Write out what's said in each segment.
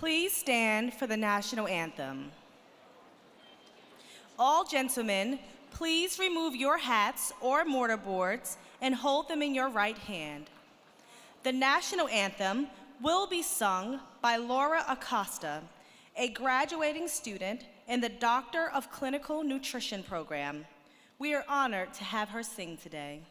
Please stand for the national anthem. All gentlemen, please remove your hats or mortarboards and hold them in your right hand. The national anthem will be sung by Laura Acosta, a graduating student in the Doctor of Clinical Nutrition program. We are honored to have her sing today.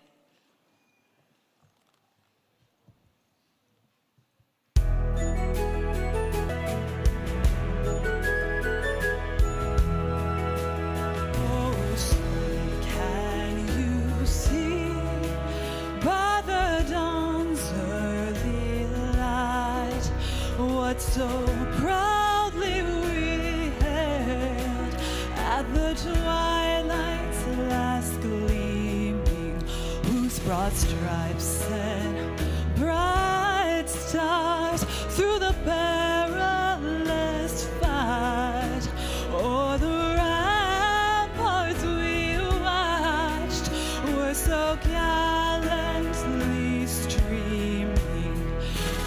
So proudly we hailed at the twilight's last gleaming, whose broad stripes sent bright stars through the perilous fight. O'er the ramparts we watched were so gallantly streaming,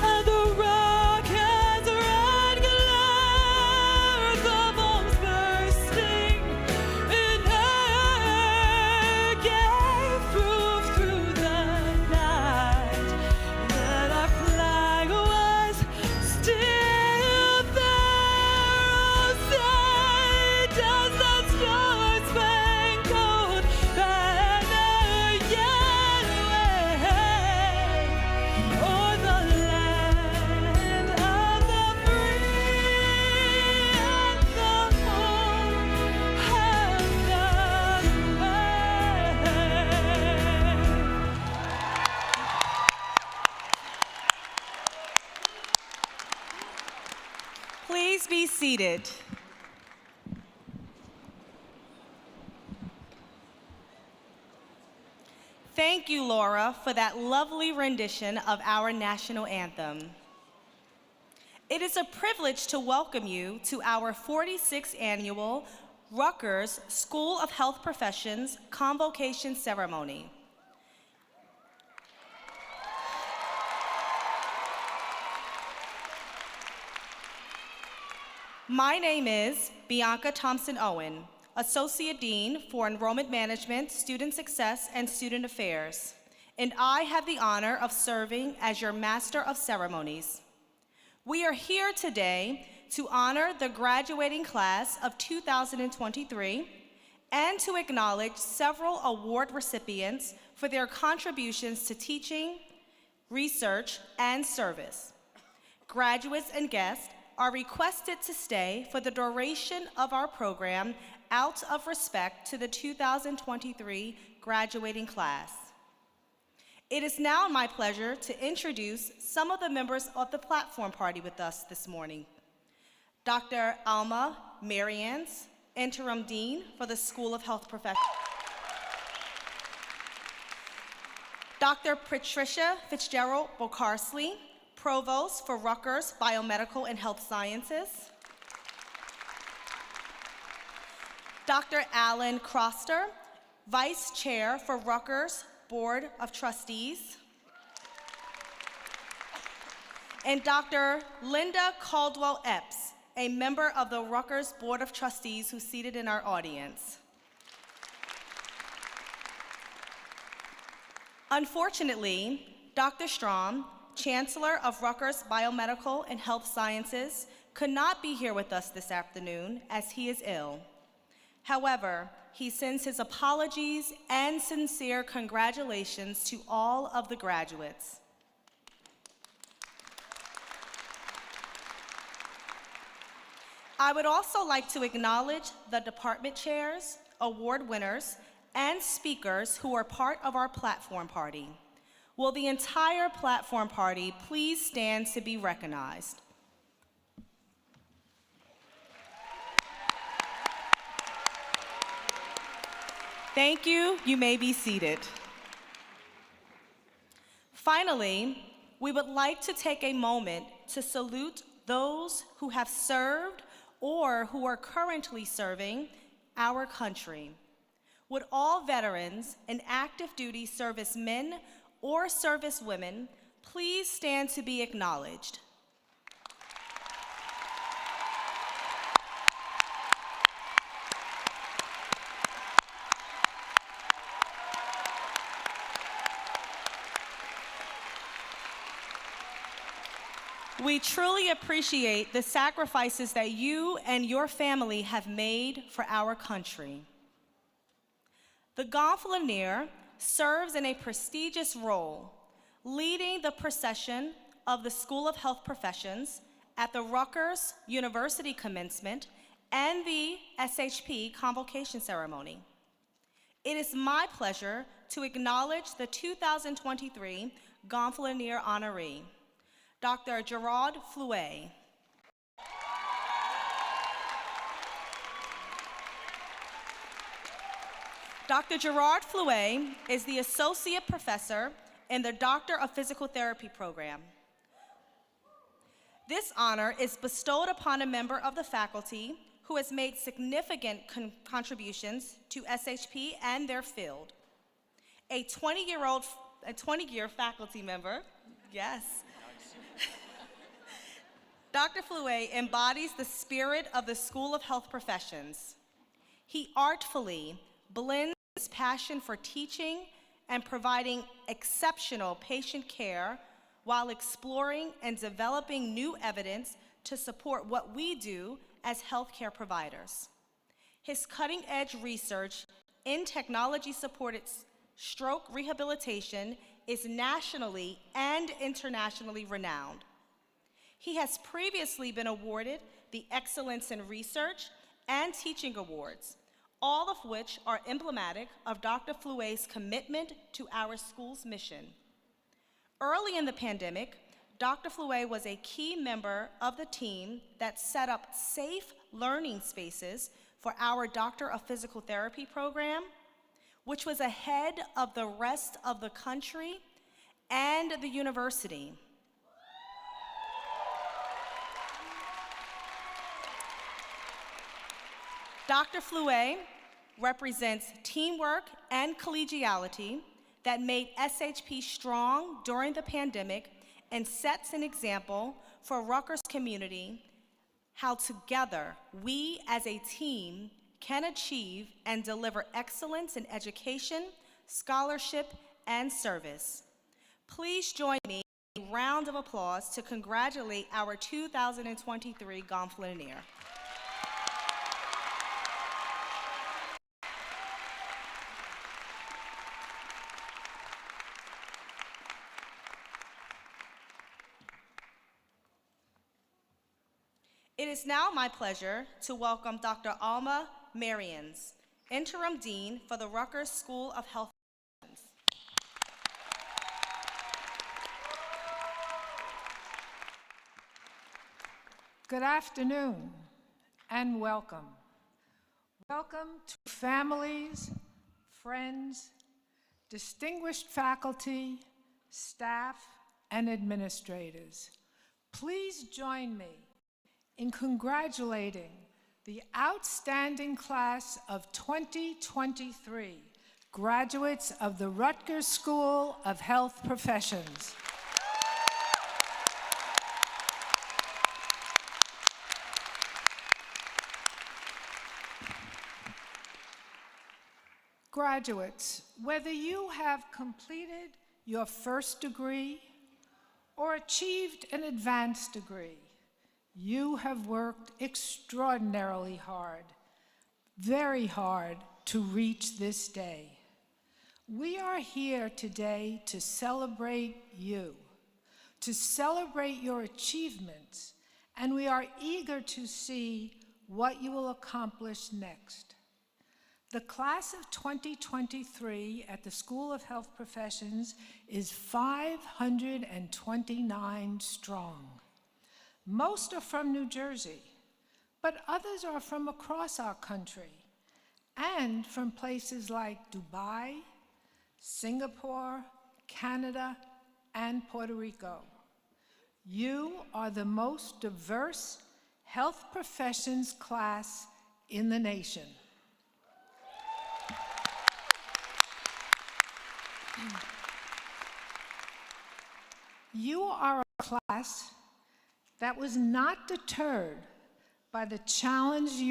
and the Please be seated. Thank you, Laura, for that lovely rendition of our national anthem. It is a privilege to welcome you to our 46th annual Rutgers School of Health Professions Convocation ceremony. My name is Bianca Thompson-Owen, Associate Dean for Enrollment Management, Student Success, and Student Affairs, and I have the honor of serving as your Master of Ceremonies. We are here today to honor the graduating class of 2023 and to acknowledge several award recipients for their contributions to teaching, research, and service. Graduates and guests are requested to stay for the duration of our program out of respect to the 2023 graduating class. It is now my pleasure to introduce some of the members of the platform party with us this morning. Dr. Alma Marians, Interim Dean for the School of Health Professions. Dr. Patricia Fitzgerald Bocarsley, Provost for Rutgers Biomedical and Health Sciences. Dr. Alan Croster, Vice Chair for Rutgers Board of Trustees. And Dr. Linda Caldwell Epps, a member of the Rutgers Board of Trustees who's seated in our audience. Unfortunately, Dr. Strom, Chancellor of Rutgers Biomedical and Health Sciences, could not be here with us this afternoon as he is ill. However, he sends his apologies and sincere congratulations to all of the graduates. I would also like to acknowledge the department chairs, award winners, and speakers who are part of our platform party. Will the entire platform party please stand to be recognized? Thank you. You may be seated. Finally, we would like to take a moment to salute those who have served or who are currently serving our country. Would all veterans and active duty servicemen or servicewomen please stand to be acknowledged? We truly appreciate the sacrifices that you and your family have made for our country. The Gonfalonier serves in a prestigious role, leading the procession of the School of Health Professions at the Rutgers University commencement and the SHP Convocation ceremony. It is my pleasure to acknowledge the 2023 Gonfalonier honoree, Dr. Gerard Flouet. Dr. Gerard Flouet is the Associate Professor in the Doctor of Physical Therapy program. This honor is bestowed upon a member of the faculty who has made significant contributions to SHP and their field. A 20-year faculty member, yes. Dr. Flouet embodies the spirit of the School of Health Professions. He artfully blends his passion for teaching and providing exceptional patient care while exploring and developing new evidence to support what we do as healthcare providers. His cutting-edge research in technology-supported stroke rehabilitation is nationally and internationally renowned. He has previously been awarded the Excellence in Research and Teaching Awards, all of which are emblematic of Dr. Flouet's commitment to our school's mission. Early in the pandemic, Dr. Flouet was a key member of the team that set up safe learning spaces for our Doctor of Physical Therapy program, which was ahead of the rest of the country and the university. Dr. Flouet represents teamwork and collegiality that made SHP strong during the pandemic and sets an example for Rutgers community how together we as a team can achieve and deliver excellence in education, scholarship, and service. Please join me in a round of applause to congratulate our 2023 Gonfalonier. It is now my pleasure to welcome Dr. Alma Marians, Interim Dean for the Rutgers School of Health. Good afternoon and welcome. Welcome to families, friends, distinguished faculty, staff, and administrators. Please join me in congratulating the outstanding class of 2023 graduates of the Rutgers School of Health Professions. Graduates, whether you have completed your first degree or achieved an advanced degree, you have worked extraordinarily hard, very hard to reach this day. We are here today to celebrate you, to celebrate your achievements, and we are eager to see what you will accomplish next. The class of 2023 at the School of Health Professions is 529 strong. Most are from New Jersey, but others are from across our country and from places like Dubai, Singapore, Canada, and Puerto Rico. You are the most diverse health professions class in the nation. You are a class that was not deterred by the challenges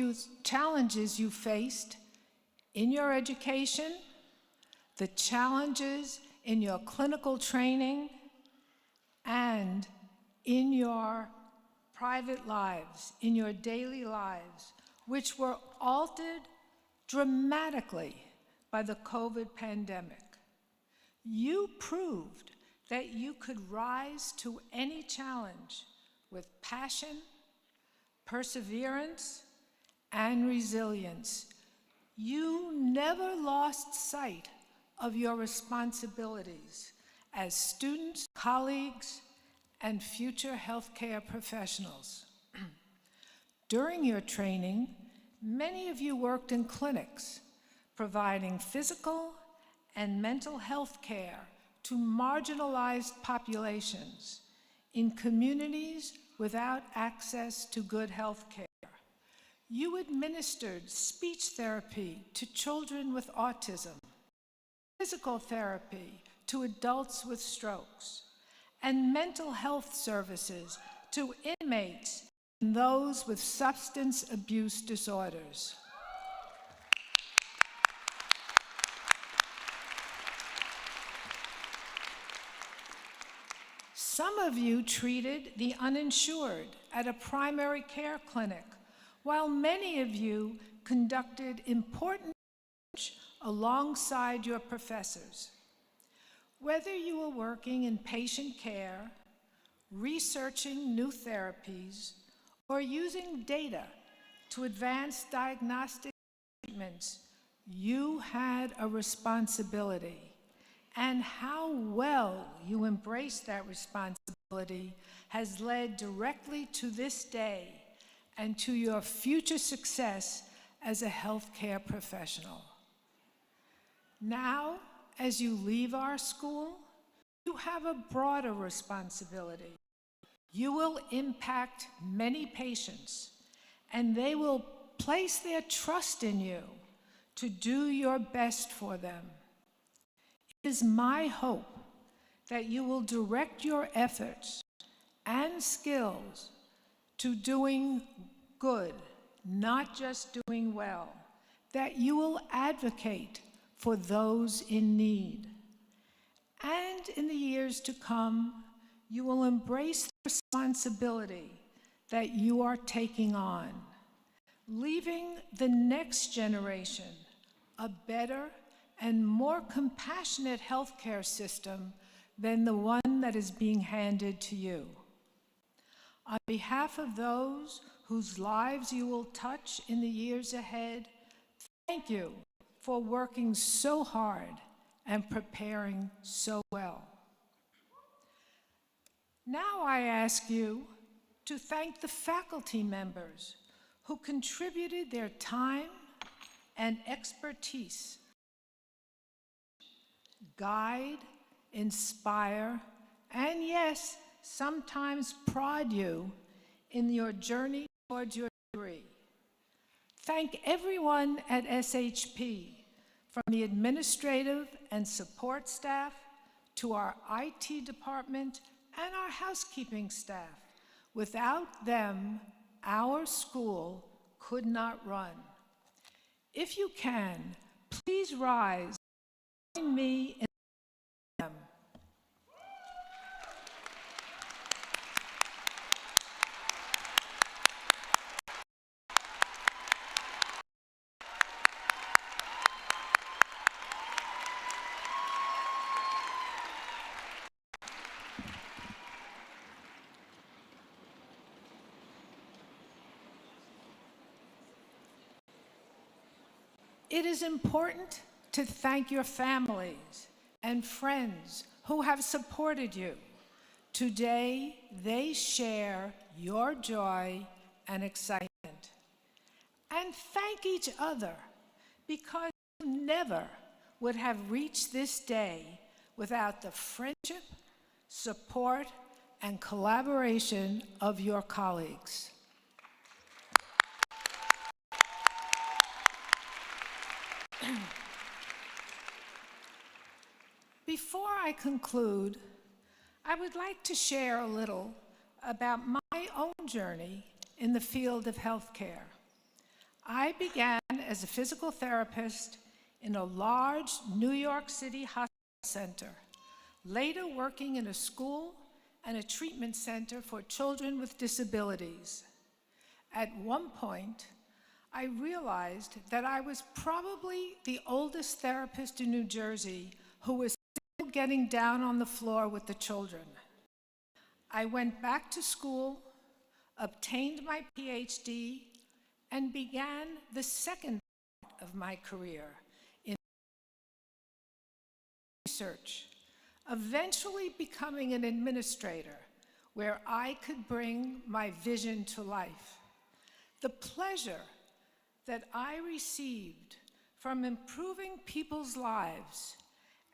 you faced in your education, the challenges in your clinical training, and in your private lives, in your daily lives, which were altered dramatically by the COVID pandemic. You proved that you could rise to any challenge with passion, perseverance, and resilience. You never lost sight of your responsibilities as students, colleagues, and future healthcare professionals. During your training, many of you worked in clinics, providing physical and mental health care to marginalized populations in communities without access to good health care. You administered speech therapy to children with autism, physical therapy to adults with strokes, and mental health services to inmates and those with substance abuse disorders. Some of you treated the uninsured at a primary care clinic, while many of you conducted important research alongside your professors. Whether you were working in patient care, researching new therapies, or using data to advance diagnostic treatments, you had a responsibility. And how well you embraced that responsibility has led directly to this day and to your future success as a healthcare professional. Now, as you leave our school, you have a broader responsibility. You will impact many patients, and they will place their trust in you to do your best for them. It is my hope that you will direct your efforts and skills to doing good, not just doing well, that you will advocate for those in need. And in the years to come, you will embrace the responsibility that you are taking on, leaving the next generation a better and more compassionate healthcare system than the one that is being handed to you. On behalf of those whose lives you will touch in the years ahead, thank you for working so hard and preparing so well. Now I ask you to thank the faculty members who contributed their time and expertise, guide, inspire, and yes, sometimes prod you in your journey towards your degree. Thank everyone at SHP, from the administrative and support staff to our IT department and our housekeeping staff. Without them, our school could not run. If you can, please rise and join me in them. It is important to thank your families and friends who have supported you. Today, they share your joy and excitement. And thank each other, because you never would have reached this day without the friendship, support, and collaboration of your colleagues. Before I conclude, I would like to share a little about my own journey in the field of healthcare. I began as a physical therapist in a large New York City hospital center, later working in a school and a treatment center for children with disabilities. At one point, I realized that I was probably the oldest therapist in New Jersey who was still getting down on the floor with the children. I went back to school, obtained my PhD, and began the second part of my career in research, eventually becoming an administrator where I could bring my vision to life. The pleasure that I received from improving people's lives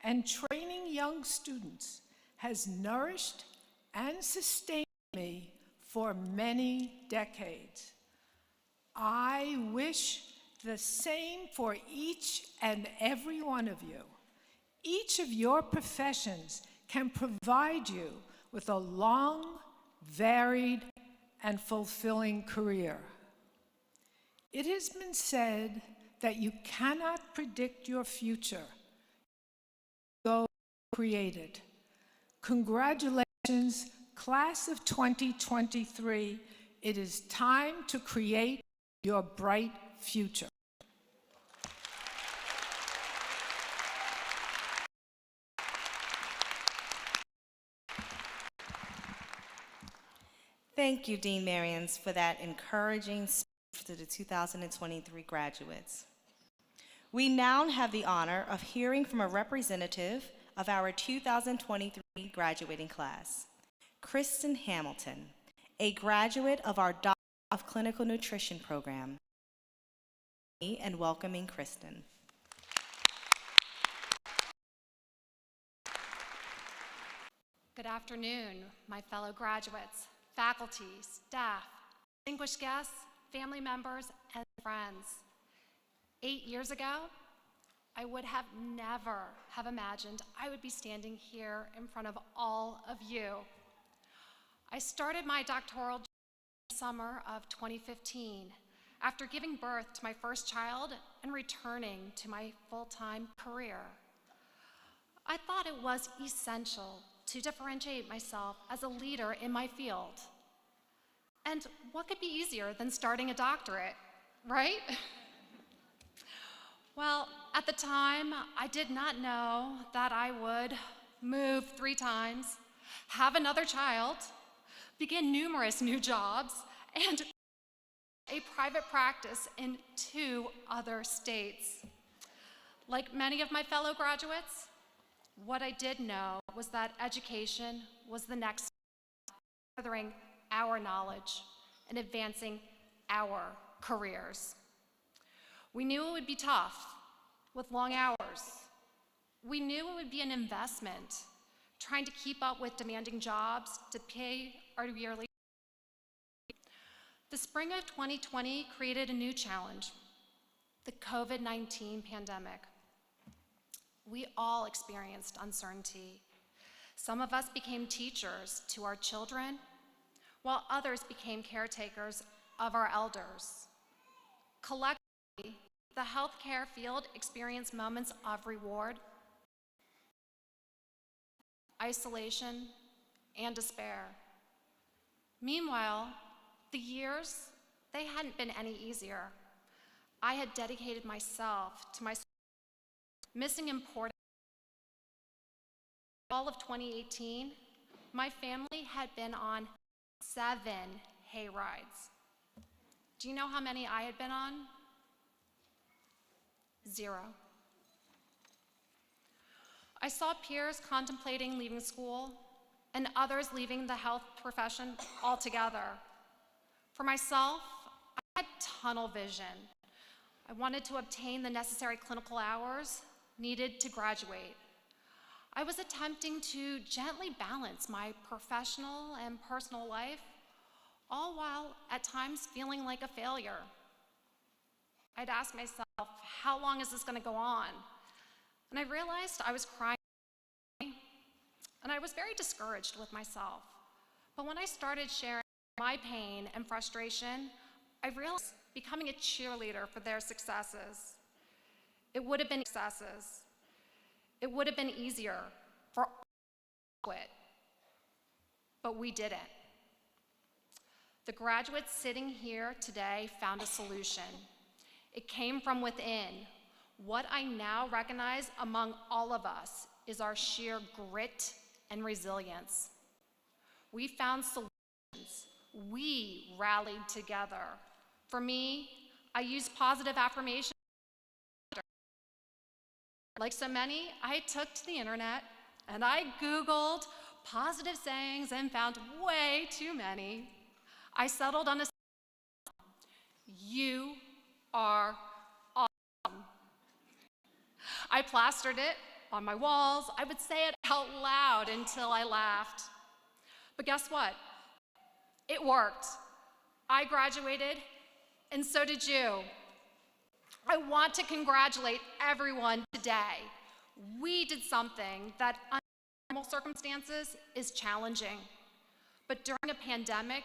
and training young students has nourished and sustained me for many decades. I wish the same for each and every one of you. Each of your professions can provide you with a long, varied, and fulfilling career. It has been said that you cannot predict your future. Go create it. Congratulations, class of 2023. It is time to create your bright future. Thank you, Dean Marians, for that encouraging speech to the 2023 graduates. We now have the honor of hearing from a representative of our 2023 graduating class, Kristen Hamilton, a graduate of our Doctor of Clinical Nutrition program. And welcoming Kristen. Good afternoon, my fellow graduates, faculty, staff, distinguished guests, family members, and friends. 8 years ago, I would have never have imagined I would be standing here in front of all of you. I started my doctoral in the summer of 2015 after giving birth to my first child and returning to my full-time career. I thought it was essential to differentiate myself as a leader in my field. And what could be easier than starting a doctorate, right? Well, at the time, I did not know that I would move 3 times, have another child, begin numerous new jobs, and a private practice in 2 other states. Like many of my fellow graduates, what I did know was that education was the next step, furthering our knowledge and advancing our careers. We knew it would be tough with long hours. We knew it would be an investment, trying to keep up with demanding jobs to pay our yearly. The spring of 2020 created a new challenge, the COVID-19 pandemic. We all experienced uncertainty. Some of us became teachers to our children, while others became caretakers of our elders. Collectively, the healthcare field experienced moments of reward, isolation, and despair. Meanwhile, the years, they hadn't been any easier. I had dedicated myself to my missing important. All of 2018, my family had been on 7 hay rides. Do you know how many I had been on? 0. I saw peers contemplating leaving school and others leaving the health profession altogether. For myself, I had tunnel vision. I wanted to obtain the necessary clinical hours needed to graduate. I was attempting to gently balance my professional and personal life, all while at times feeling like a failure. I'd ask myself, how long is this going to go on? And I realized I was crying, and I was very discouraged with myself. But when I started sharing my pain and frustration, I realized becoming a cheerleader for their successes. It would have been easier for all to quit. but we didn't. The graduates sitting here today found a solution. It came from within. What I now recognize among all of us is our sheer grit and resilience. We found solutions. We rallied together. For me, I used positive affirmation. Like so many, I took to the internet and I Googled positive sayings and found way too many. I settled on a "You are awesome." I plastered it on my walls. I would say it out loud until I laughed. But guess what? It worked. I graduated, and so did you. I want to congratulate everyone today. We did something that under normal circumstances is challenging, but during a pandemic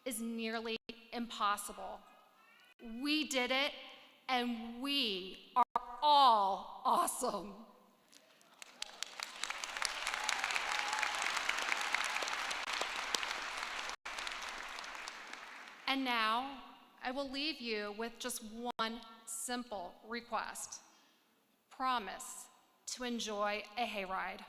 is nearly impossible. We did it, and we are all awesome. And now, I will leave you with just one simple request. Promise to enjoy a hayride.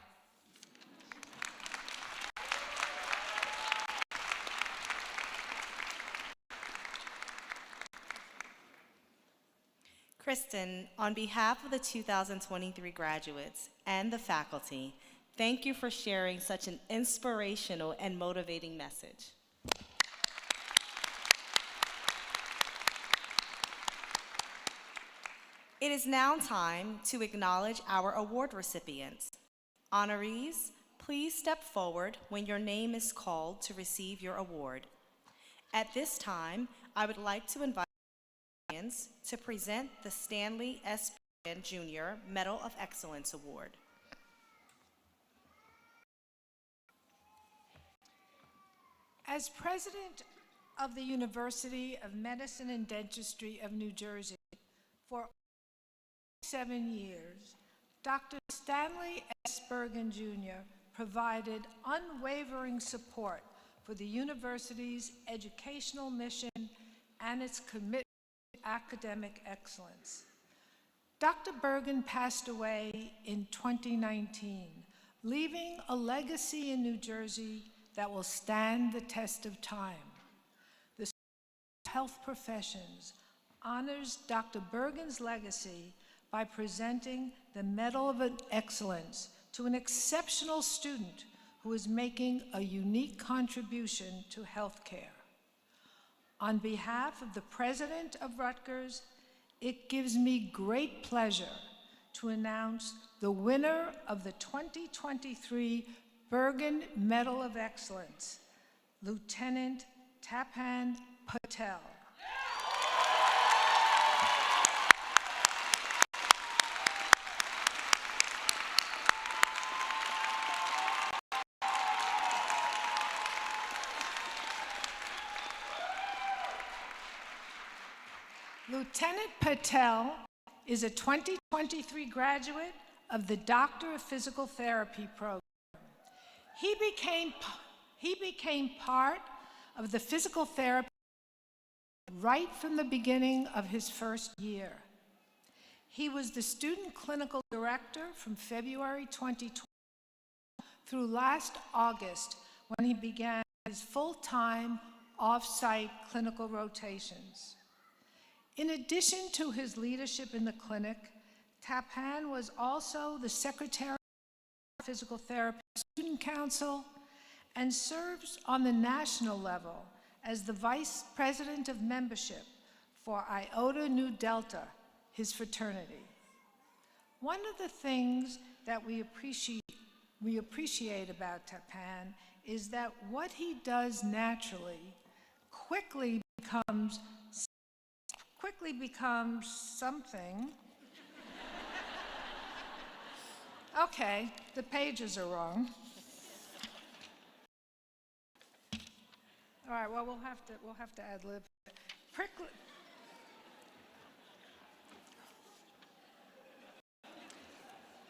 Kristen, on behalf of the 2023 graduates and the faculty, thank you for sharing such an inspirational and motivating message. It is now time to acknowledge our award recipients. Honorees, please step forward when your name is called to receive your award. At this time, I would like to invite to present the Stanley S. Bergen Jr. Medal of Excellence Award. As president of the University of Medicine and Dentistry of New Jersey for 7 years, Dr. Stanley S. Bergen Jr. provided unwavering support for the university's educational mission and its commitment to academic excellence. Dr. Bergen passed away in 2019, leaving a legacy in New Jersey that will stand the test of time. The School of Health Professions honors Dr. Bergen's legacy by presenting the Medal of Excellence to an exceptional student who is making a unique contribution to healthcare. On behalf of the president of Rutgers, it gives me great pleasure to announce the winner of the 2023 Bergen Medal of Excellence, Lieutenant Tapan Patel. Lieutenant Patel is a 2023 graduate of the Doctor of Physical Therapy program. He became part of the physical therapy right from the beginning of his first year. He was the student clinical director from February 2020 through last August, when he began his full-time off-site clinical rotations. In addition to his leadership in the clinic, Tapan was also the secretary of the Physical Therapy Student Council and serves on the national level as the vice president of membership for Iota Nu Delta, his fraternity. One of the things that we appreciate about Tapan is that what he does naturally quickly becomes something. Okay, the pages are wrong. All right, well, we'll have to ad lib.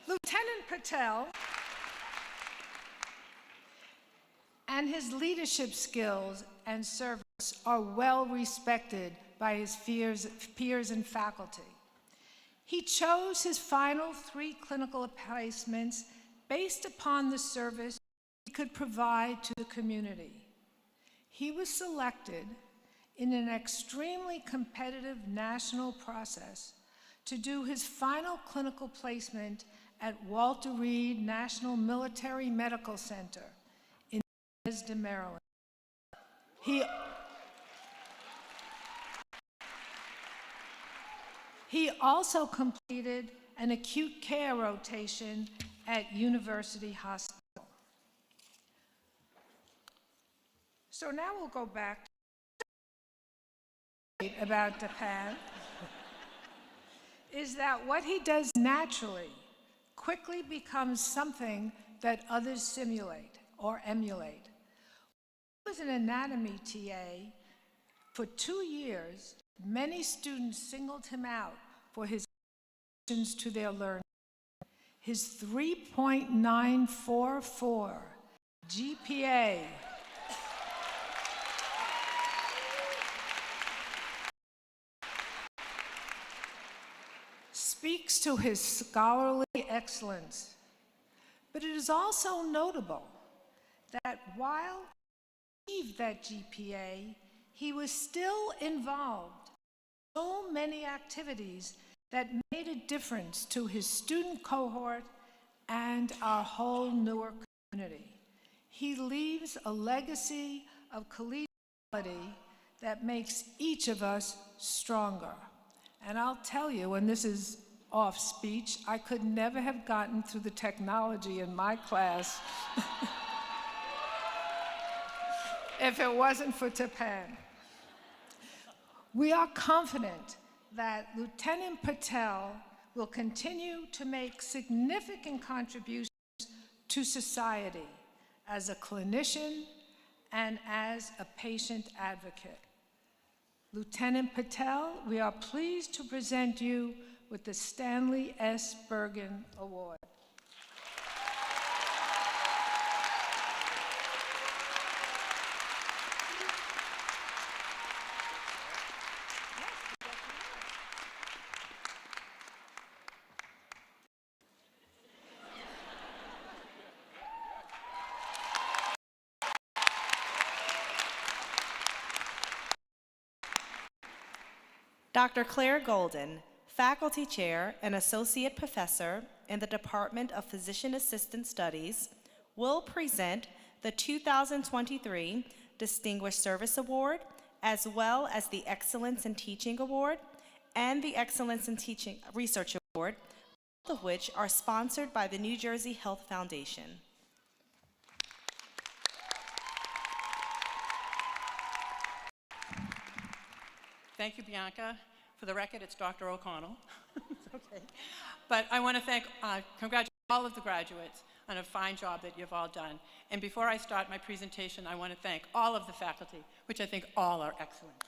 Lieutenant Patel and his leadership skills and service are well respected by his peers and faculty. He chose his final 3 clinical placements based upon the service he could provide to the community. He was selected in an extremely competitive national process to do his final clinical placement at Walter Reed National Military Medical Center in Bethesda, Maryland. He also completed an acute care rotation at University Hospital. So now we'll go back to about Japan, is that what he does naturally quickly becomes something that others simulate or emulate. He was an anatomy TA. For 2 years, many students singled him out for his contributions to their learning. His 3.944 GPA speaks to his scholarly excellence, but it is also notable that while he achieved that GPA, he was still involved in so many activities that made a difference to his student cohort and our whole Newark community. He leaves a legacy of collegiality that makes each of us stronger. And I'll tell you, and this is off speech, I could never have gotten through the technology in my class if it wasn't for Japan. We are confident that Lieutenant Patel will continue to make significant contributions to society as a clinician and as a patient advocate. Lieutenant Patel, we are pleased to present you with the Stanley S. Bergen Award. Dr. Claire Golden, Faculty Chair and Associate Professor in the Department of Physician Assistant Studies, will present the 2023 Distinguished Service Award, as well as the Excellence in Teaching Award and the Excellence in Teaching Research Award, both of which are sponsored by the New Jersey Health Foundation. Thank you, Bianca. For the record, it's Dr. O'Connell. It's okay. But I want to congratulate all of the graduates on a fine job that you've all done. And before I start my presentation, I want to thank all of the faculty, which I think all are excellent.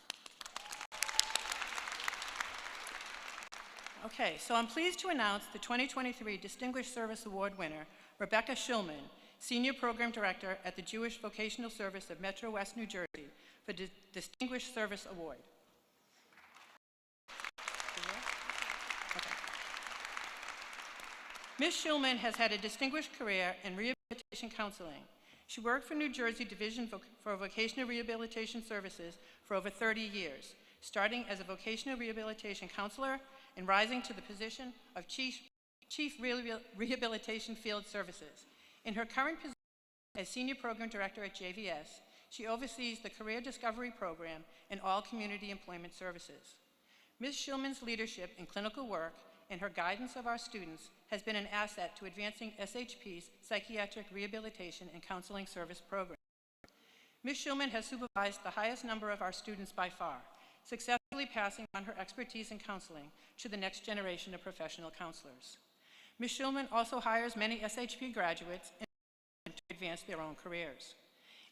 Okay, so I'm pleased to announce the 2023 Distinguished Service Award winner, Rebecca Shulman, Senior Program Director at the Jewish Vocational Service of Metro West New Jersey, for the Distinguished Service Award. Ms. Shulman has had a distinguished career in rehabilitation counseling. She worked for New Jersey Division for Vocational Rehabilitation Services for over 30 years, starting as a vocational rehabilitation counselor and rising to the position of Chief Rehabilitation Field Services. In her current position as Senior Program Director at JVS, she oversees the Career Discovery Program and all community employment services. Ms. Shulman's leadership in clinical work and her guidance of our students has been an asset to advancing SHP's Psychiatric Rehabilitation and Counseling Service program. Ms. Shulman has supervised the highest number of our students by far, successfully passing on her expertise in counseling to the next generation of professional counselors. Ms. Shulman also hires many SHP graduates to advance their own careers.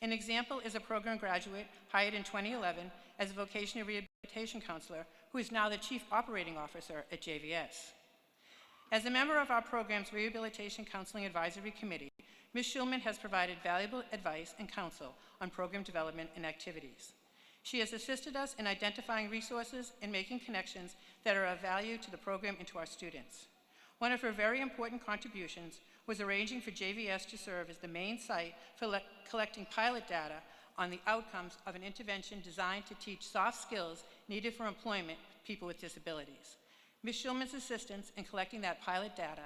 An example is a program graduate hired in 2011 as a vocational rehabilitation counselor who is now the Chief Operating Officer at JVS. As a member of our program's Rehabilitation Counseling Advisory Committee, Ms. Schulman has provided valuable advice and counsel on program development and activities. She has assisted us in identifying resources and making connections that are of value to the program and to our students. One of her very important contributions was arranging for JVS to serve as the main site for collecting pilot data on the outcomes of an intervention designed to teach soft skills needed for employment for people with disabilities. Ms. Schulman's assistance in collecting that pilot data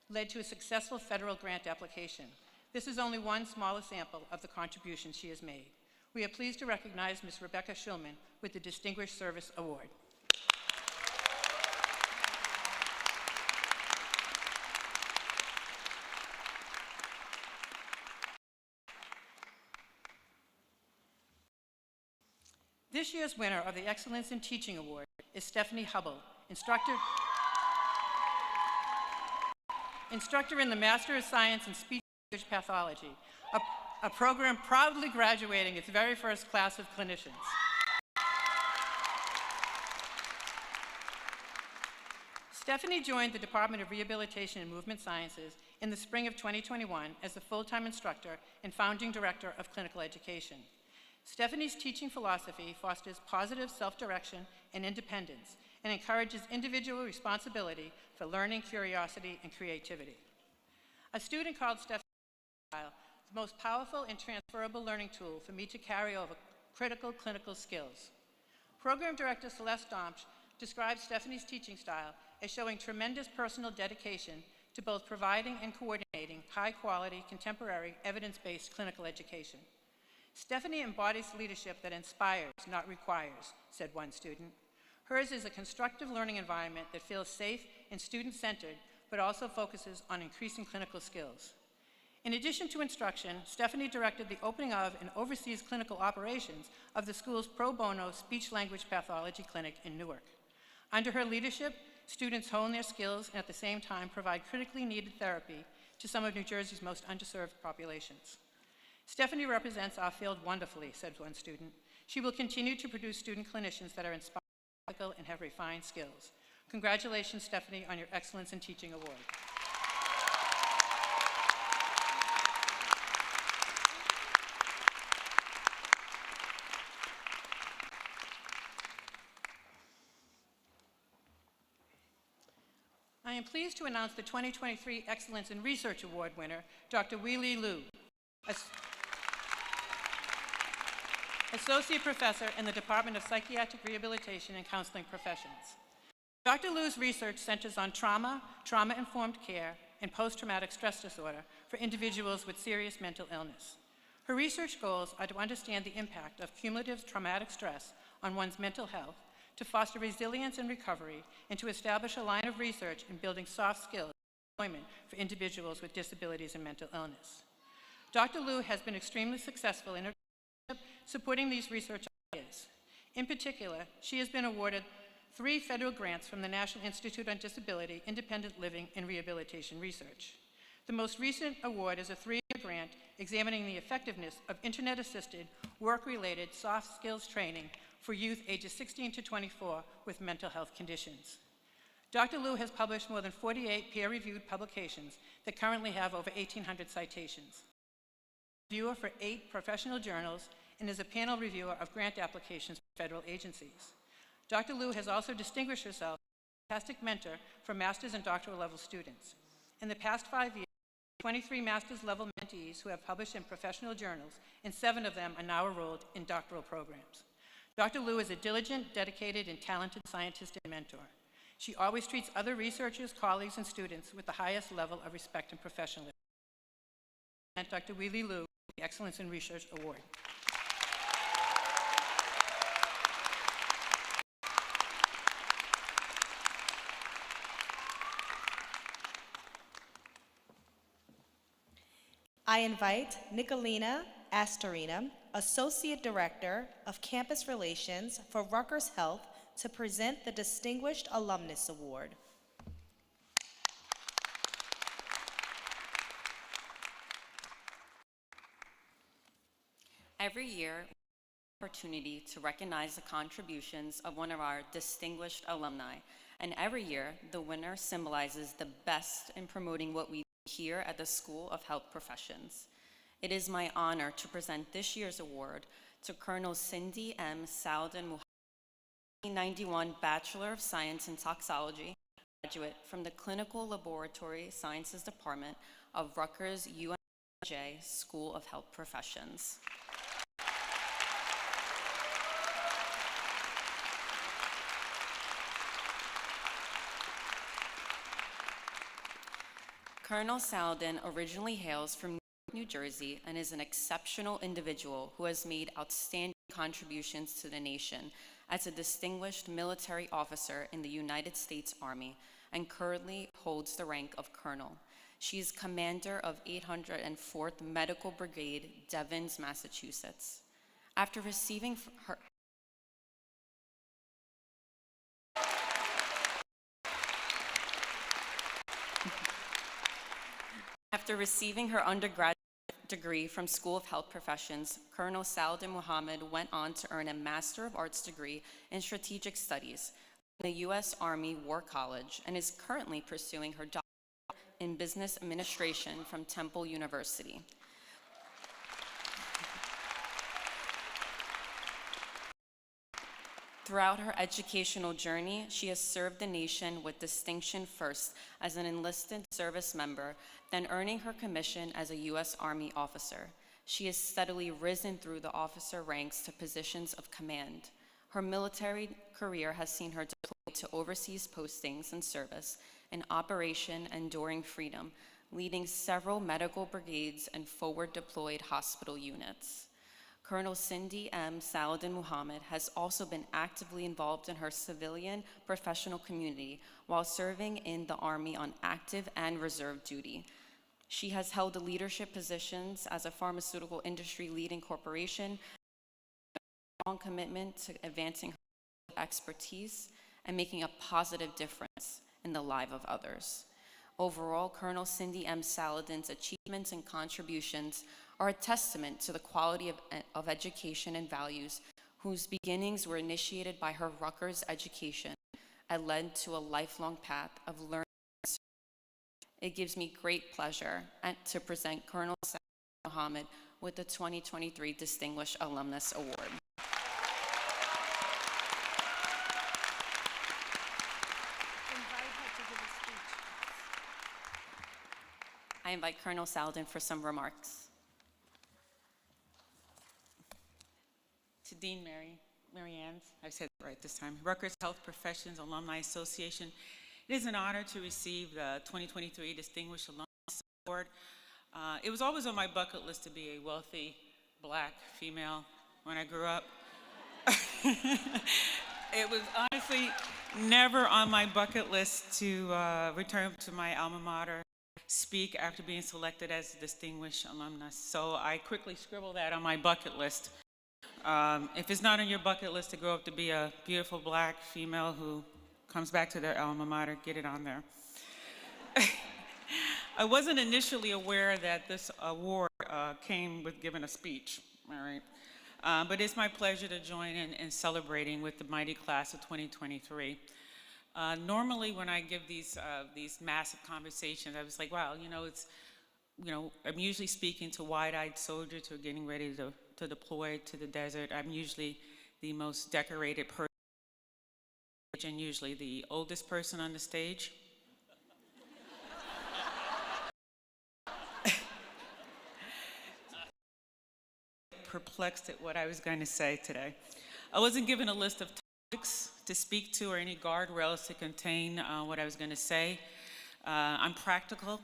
led to a successful federal grant application. This is only one small sample of the contributions she has made. We are pleased to recognize Ms. Rebecca Schulman with the Distinguished Service Award. This year's winner of the Excellence in Teaching Award is Stephanie Hubble, instructor in the Master of Science in Speech Language Pathology, a program proudly graduating its very first class of clinicians. Stephanie joined the Department of Rehabilitation and Movement Sciences in the spring of 2021 as a full-time instructor and founding director of clinical education. Stephanie's teaching philosophy fosters positive self-direction and independence and encourages individual responsibility for learning, curiosity, and creativity. A student called Stephanie's style the most powerful and transferable learning tool for me to carry over critical clinical skills. Program Director Celeste Domsch describes Stephanie's teaching style as showing tremendous personal dedication to both providing and coordinating high-quality, contemporary, evidence-based clinical education. Stephanie embodies leadership that inspires, not requires, said one student. Hers is a constructive learning environment that feels safe and student-centered, but also focuses on increasing clinical skills. In addition to instruction, Stephanie directed the opening of and oversees clinical operations of the school's pro bono speech-language pathology clinic in Newark. Under her leadership, students hone their skills and at the same time provide critically needed therapy to some of New Jersey's most underserved populations. Stephanie represents our field wonderfully, said one student. She will continue to produce student clinicians that are inspired and have refined skills. Congratulations, Stephanie, on your Excellence in Teaching Award. I am pleased to announce the 2023 Excellence in Research Award winner, Dr. Wei-Li Liu, Associate Professor in the Department of Psychiatric Rehabilitation and Counseling Professions. Dr. Liu's research centers on trauma, trauma-informed care, and post-traumatic stress disorder for individuals with serious mental illness. Her research goals are to understand the impact of cumulative traumatic stress on one's mental health, to foster resilience and recovery, and to establish a line of research in building soft skills and employment for individuals with disabilities and mental illness. Dr. Liu has been extremely successful in her supporting these research ideas. In particular, she has been awarded 3 federal grants from the National Institute on Disability, Independent Living, and Rehabilitation Research. The most recent award is a 3-year grant examining the effectiveness of internet-assisted, work-related soft skills training for youth ages 16 to 24 with mental health conditions. Dr. Liu has published more than 48 peer-reviewed publications that currently have over 1,800 citations. Reviewer for 8 professional journals and is a panel reviewer of grant applications for federal agencies. Dr. Liu has also distinguished herself as a fantastic mentor for master's and doctoral level students. In the past 5 years, 23 master's level mentees who have published in professional journals, and 7 of them are now enrolled in doctoral programs. Dr. Liu is a diligent, dedicated, and talented scientist and mentor. She always treats other researchers, colleagues, and students with the highest level of respect and professionalism. Dr. Wei-Li Liu, the Excellence in Research Award. I invite Nicolina Astorina, Associate Director of Campus Relations for Rutgers Health, to present the Distinguished Alumnus Award. Every year, opportunity to recognize the contributions of one of our distinguished alumni. And every year, the winner symbolizes the best in promoting what we do here at the School of Health Professions. It is my honor to present this year's award to Colonel Cindy M. Saladin Muhammad, 1991 Bachelor of Science in Toxicology, graduate from the Clinical Laboratory Sciences Department of Rutgers UNJ School of Health Professions. Colonel Saladin originally hails from New Jersey and is an exceptional individual who has made outstanding contributions to the nation as a distinguished military officer in the United States Army and currently holds the rank of colonel. She is commander of 804th Medical Brigade, Devens, Massachusetts. After receiving her undergraduate degree from School of Health Professions, Colonel Saladin Muhammad went on to earn a Master of Arts degree in Strategic Studies from the U.S. Army War College and is currently pursuing her doctorate in Business Administration from Temple University. Throughout her educational journey, she has served the nation with distinction, first as an enlisted service member, then earning her commission as a U.S. Army officer. She has steadily risen through the officer ranks to positions of command. Her military career has seen her deployed to overseas postings and service in Operation Enduring Freedom, leading several medical brigades and forward deployed hospital units. Colonel Cindy M. Saladin Muhammad has also been actively involved in her civilian professional community while serving in the Army on active and reserve duty. She has held leadership positions as a pharmaceutical industry leading corporation, a strong commitment to advancing her expertise and making a positive difference in the lives of others. Overall, Colonel Cindy M. Saladin's achievements and contributions are a testament to the quality of education and values whose beginnings were initiated by her Rutgers education and led to a lifelong path of learning and service. It gives me great pleasure to present Colonel Saladin Muhammad with the 2023 Distinguished Alumnus Award. I invite Colonel Saladin for some remarks. To Dean Mary Ann, I've said it right this time, Rutgers Health Professions Alumni Association, it is an honor to receive the 2023 Distinguished Alumnus Award. It was always on my bucket list to be a wealthy Black female when I grew up. It was honestly never on my bucket list to return to my alma mater, speak after being selected as a distinguished alumnus. So I quickly scribbled that on my bucket list. If it's not on your bucket list to grow up to be a beautiful Black female who comes back to their alma mater, get it on there. I wasn't initially aware that this award came with giving a speech, all right? But it's my pleasure to join in celebrating with the mighty class of 2023. Normally when I give these massive conversations, I was like, wow, I'm usually speaking to wide-eyed soldiers who are getting ready to deploy to the desert. I'm usually the most decorated person and usually the oldest person on the stage. Perplexed at what I was going to say today. I wasn't given a list of topics to speak to or any guardrails to contain what I was going to say. I'm practical,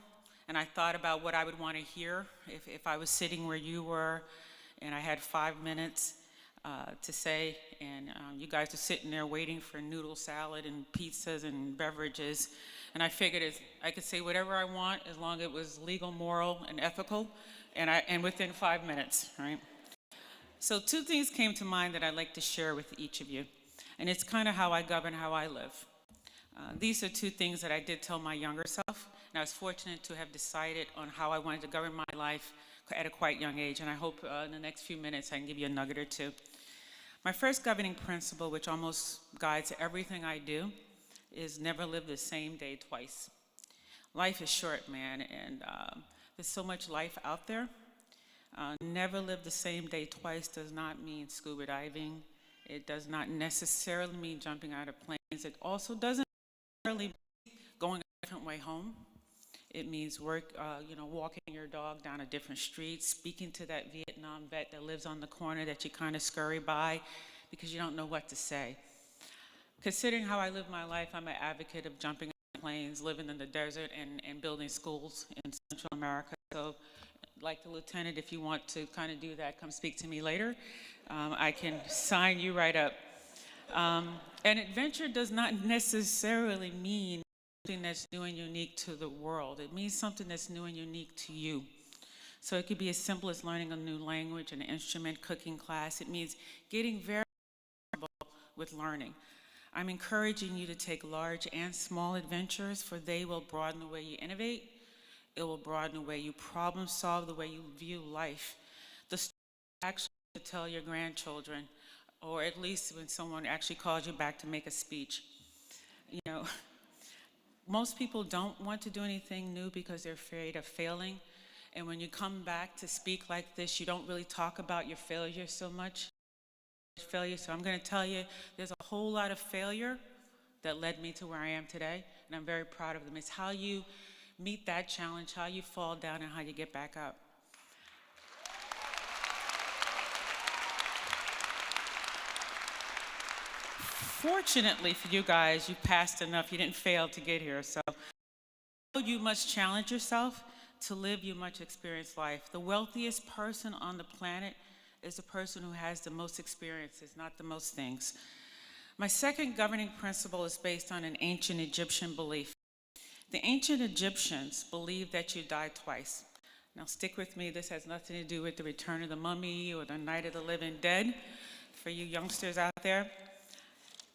and I thought about what I would want to hear if I was sitting where you were and I had 5 minutes to say, and you guys are sitting there waiting for noodle salad and pizzas and beverages, and I figured I could say whatever I want as long as it was legal, moral, and ethical, and within 5 minutes, right? So 2 things came to mind that I'd like to share with each of you, and it's kind of how I govern how I live. These are 2 things that I did tell my younger self, and I was fortunate to have decided on how I wanted to govern my life at a quite young age, and I hope in the next few minutes I can give you a nugget or 2. My first governing principle, which almost guides everything I do, is never live the same day twice. Life is short, man, and there's so much life out there. Never live the same day twice does not mean scuba diving. It does not necessarily mean jumping out of planes. It also doesn't necessarily mean going a different way home. It means walking your dog down a different street, speaking to that Vietnam vet that lives on the corner that you kind of scurry by because you don't know what to say. Considering how I live my life, I'm an advocate of jumping out of planes, living in the desert, and building schools in Central America. So, like the lieutenant, if you want to kind of do that, come speak to me later. I can sign you right up. An adventure does not necessarily mean something that's new and unique to the world. It means something that's new and unique to you. So it could be as simple as learning a new language, an instrument, cooking class. It means getting very comfortable with learning. I'm encouraging you to take large and small adventures, for they will broaden the way you innovate. It will broaden the way you problem solve, the way you view life. The story actually to tell your grandchildren, or at least when someone actually calls you back to make a speech. You know, most people don't want to do anything new because they're afraid of failing. And when you come back to speak like this, you don't really talk about your failure so much. So I'm going to tell you, there's a whole lot of failure that led me to where I am today, and I'm very proud of them. It's how you meet that challenge, how you fall down, and how you get back up. Fortunately for you guys, you passed enough. You didn't fail to get here. So you must challenge yourself. To live, you must experience life. The wealthiest person on the planet is the person who has the most experiences, not the most things. My second governing principle is based on an ancient Egyptian belief. The ancient Egyptians believed that you die twice. Now stick with me, this has nothing to do with the Return of the Mummy or the Night of the Living Dead. For you youngsters out there,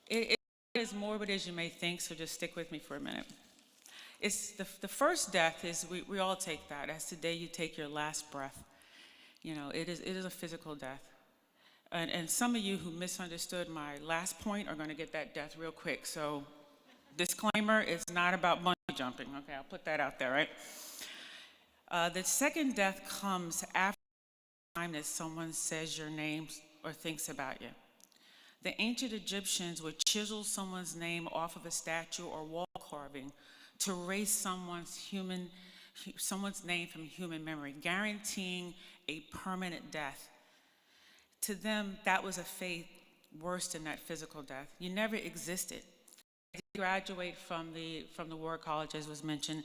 it is morbid as you may think, so just stick with me for a minute. It's the first death is, we all take that. That's the day you take your last breath. You know, it is a physical death. And some of you who misunderstood my last point are going to get that death real quick. So disclaimer, it's not about bungee jumping. Okay, I'll put that out there, right? The second death comes after the time that someone says your name or thinks about you. The ancient Egyptians would chisel someone's name off of a statue or wall carving to erase someone's name from human memory, guaranteeing a permanent death. To them, that was a fate worse than that physical death. You never existed. You graduate from the War College, as was mentioned.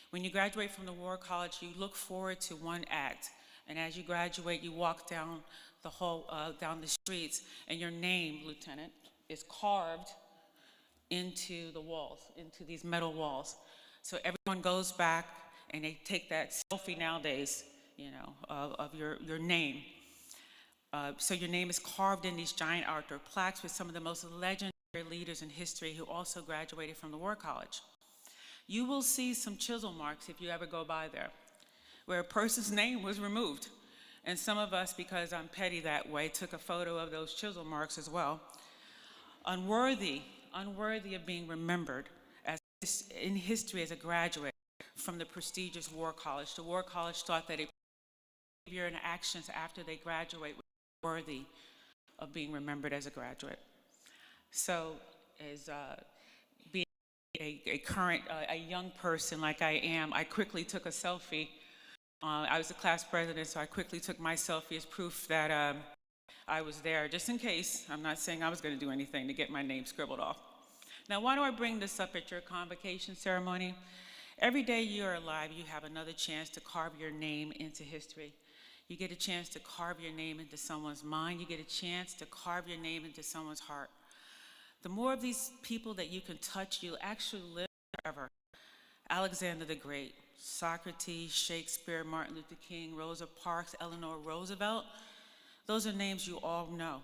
When you graduate from the War College, you look forward to one act. And as you graduate, you walk down the hall, down the streets, and your name, Lieutenant, is carved into the walls, into these metal walls. So everyone goes back and they take that selfie nowadays, you know, of your name. So your name is carved in these giant outdoor plaques with some of the most legendary leaders in history who also graduated from the War College. You will see some chisel marks if you ever go by there, where a person's name was removed. And some of us, because I'm petty that way, took a photo of those chisel marks as well. Unworthy of being remembered in history as a graduate from the prestigious War College. The War College thought that behavior and actions after they graduate were worthy of being remembered as a graduate. So as being a young person like I am, I quickly took a selfie. I was the class president, so I quickly took my selfie as proof that I was there, just in case. I'm not saying I was going to do anything to get my name scribbled off. Now, why do I bring this up at your convocation ceremony? Every day you're alive, you have another chance to carve your name into history. You get a chance to carve your name into someone's mind. You get a chance to carve your name into someone's heart. The more of these people that you can touch, you'll actually live forever. Alexander the Great, Socrates, Shakespeare, Martin Luther King, Rosa Parks, Eleanor Roosevelt, those are names you all know.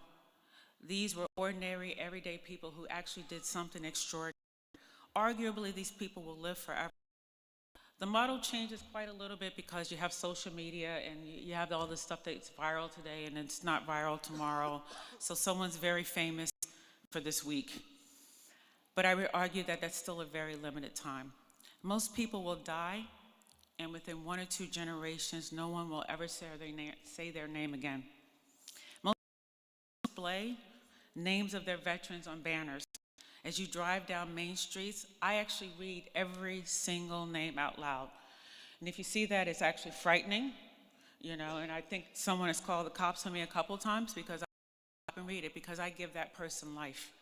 These were ordinary, everyday people who actually did something extraordinary. Arguably, these people will live forever. The model changes quite a little bit because you have social media and you have all this stuff that's viral today and it's not viral tomorrow. So someone's very famous for this week. But I would argue that that's still a very limited time. Most people will die, and within 1 or 2 generations, no one will ever say their name again. Most people display names of their veterans on banners. As you drive down main streets, I actually read every single name out loud. And if you see that, it's actually frightening, and I think someone has called the cops on me a couple times because I stop and read it, because I give that person life.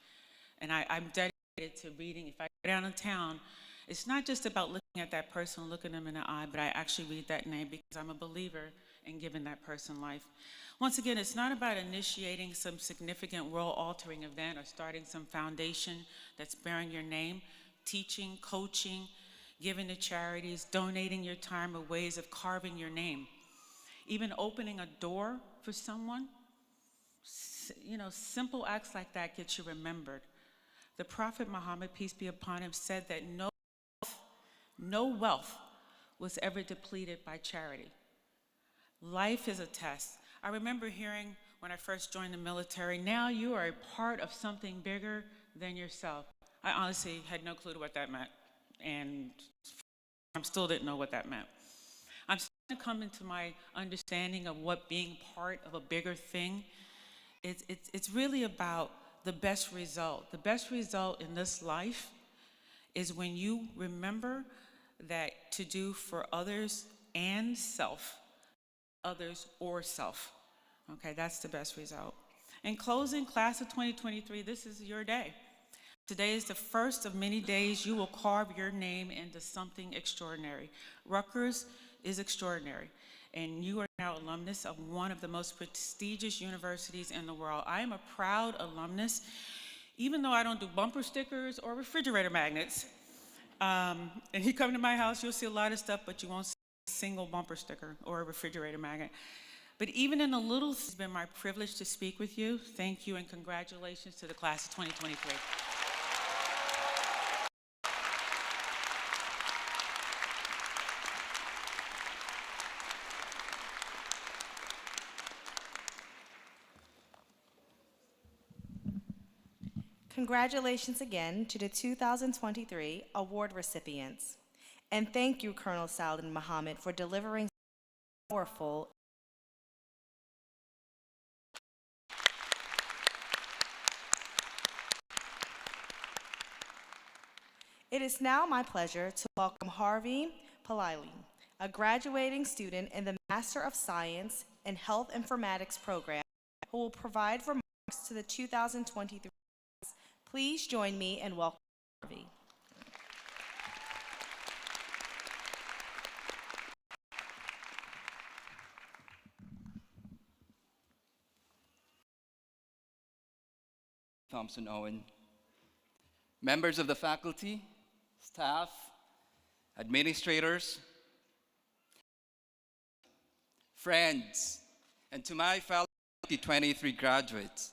And I'm dedicated to reading. If I go down in town, it's not just about looking at that person, looking them in the eye, but I actually read that name because I'm a believer in giving that person life. Once again, it's not about initiating some significant world-altering event or starting some foundation that's bearing your name. Teaching, coaching, giving to charities, donating your time are ways of carving your name. Even opening a door for someone, simple acts like that get you remembered. The Prophet Muhammad, peace be upon him, said that no wealth was ever depleted by charity. Life is a test. I remember hearing when I first joined the military, now you are a part of something bigger than yourself. I honestly had no clue what that meant, and I still didn't know what that meant. I'm starting to come into my understanding of what being part of a bigger thing, it's really about the best result. The best result in this life is when you remember that to do for others and self, others or self. Okay, that's the best result. In closing, class of 2023, this is your day. Today is the first of many days you will carve your name into something extraordinary. Rutgers is extraordinary, and you are now alumnus of one of the most prestigious universities in the world. I am a proud alumnus, even though I don't do bumper stickers or refrigerator magnets. And you come to my house, you'll see a lot of stuff, but you won't see a single bumper sticker or a refrigerator magnet. But even in the little, it's been my privilege to speak with you. Thank you and congratulations to the class of 2023. Congratulations again to the 2023 award recipients. And thank you, Colonel Saladin Muhammad, for delivering powerful. It is now my pleasure to welcome Harvey Palali, a graduating student in the Master of Science in Health Informatics program, who will provide remarks to the 2023 class. Please join me in welcoming Harvey. Thompson Owen, members of the faculty, staff, administrators, friends, and to my fellow 2023 graduates,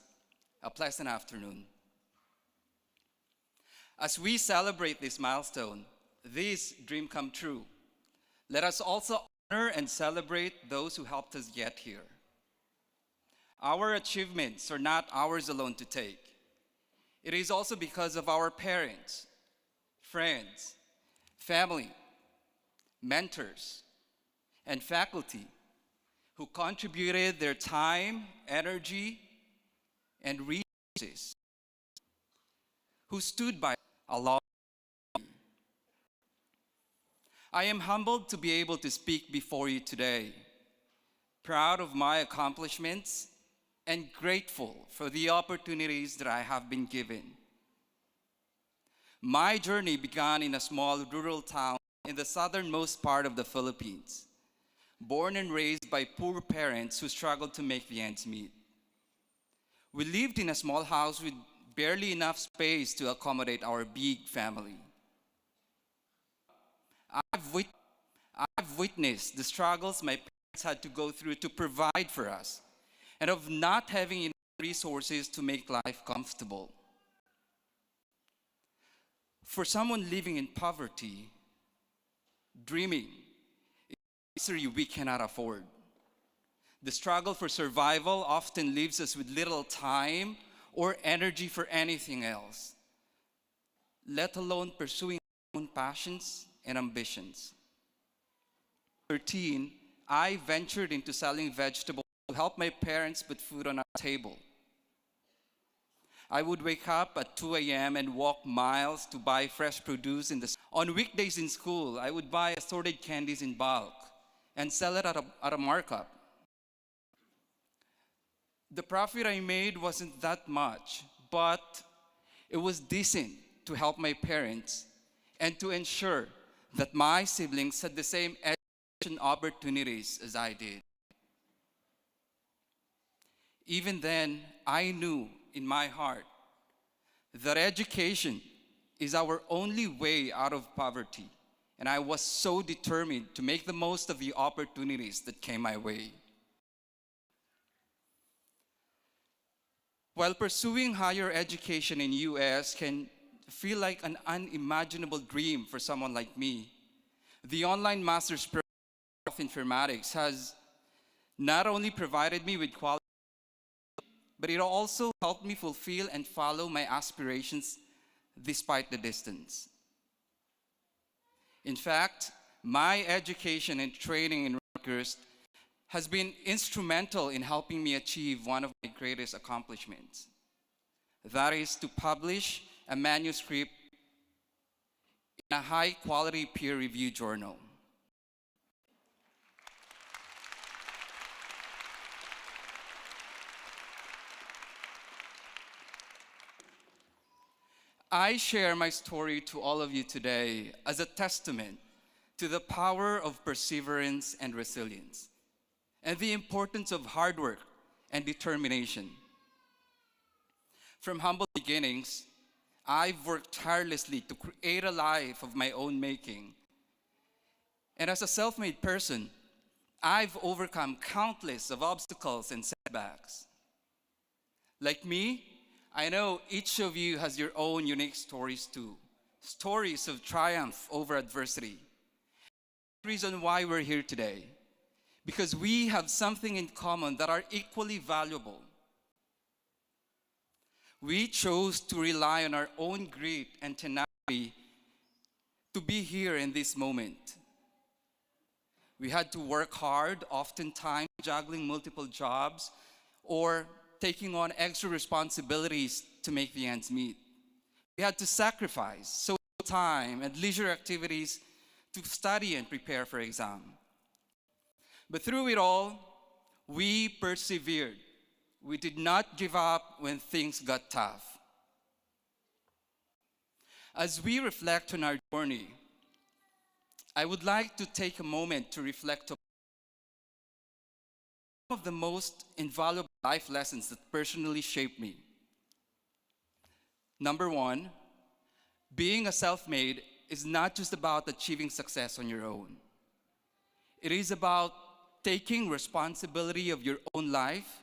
a pleasant afternoon. As we celebrate this milestone, this dream come true, let us also honor and celebrate those who helped us get here. Our achievements are not ours alone to take. It is also because of our parents, friends, family, mentors, and faculty who contributed their time, energy, and resources, who stood by along. I am humbled to be able to speak before you today, proud of my accomplishments and grateful for the opportunities that I have been given. My journey began in a small rural town in the southernmost part of the Philippines, born and raised by poor parents who struggled to make the ends meet. We lived in a small house with barely enough space to accommodate our big family. I've witnessed the struggles my parents had to go through to provide for us, and of not having enough resources to make life comfortable. For someone living in poverty, Dreaming is a luxury we cannot afford. The struggle for survival often leaves us with little time or energy for anything else, let alone pursuing our own passions and ambitions. At 13, I ventured into selling vegetables to help my parents put food on our table. I would wake up at 2 a.m. and walk miles to buy fresh produce on weekdays in school. I would buy assorted candies in bulk and sell it at a markup. The profit I made wasn't that much, but it was decent to help my parents and to ensure that my siblings had the same education opportunities as I did. Even then, I knew in my heart that education is our only way out of poverty, and I was so determined to make the most of the opportunities that came my way. While pursuing higher education in US can feel like an unimaginable dream for someone like me, the online master's program of informatics has not only provided me with quality, but it also helped me fulfill and follow my aspirations despite the distance. In fact, my education and training in Rutgers has been instrumental in helping me achieve one of my greatest accomplishments. That is to publish a manuscript in a high-quality peer-reviewed journal. I share my story to all of you today as a testament to the power of perseverance and resilience, and the importance of hard work and determination. From humble beginnings, I've worked tirelessly to create a life of my own making. And as a self-made person, I've overcome countless of obstacles and setbacks. Like me, I know each of you has your own unique stories too. Stories of triumph over adversity. The reason why we're here today, because we have something in common that are equally valuable. We chose to rely on our own grit and tenacity to be here in this moment. We had to work hard, oftentimes juggling multiple jobs or taking on extra responsibilities to make the ends meet. We had to sacrifice social time and leisure activities to study and prepare for exam. But through it all, we persevered. We did not give up when things got tough. As we reflect on our journey, I would like to take a moment to reflect on some of the most invaluable life lessons that personally shaped me. Number one, being a self-made is not just about achieving success on your own. It is about taking responsibility of your own life,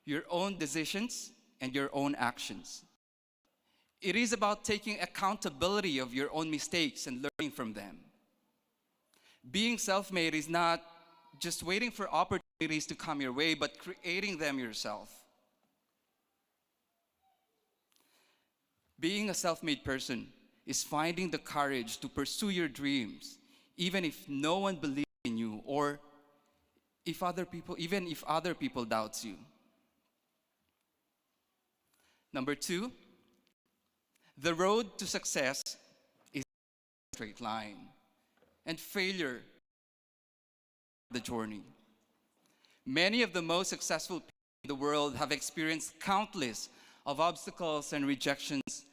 your own decisions, and your own actions. It is about taking accountability of your own mistakes and learning from them. Being self-made is not just waiting for opportunities to come your way, but creating them yourself. Being a self-made person is finding the courage to pursue your dreams, even if no one believes in you, or even if other people doubts you. Number two, the road to success is a straight line, and failure the journey. Many of the most successful people in the world have experienced countless of obstacles and rejections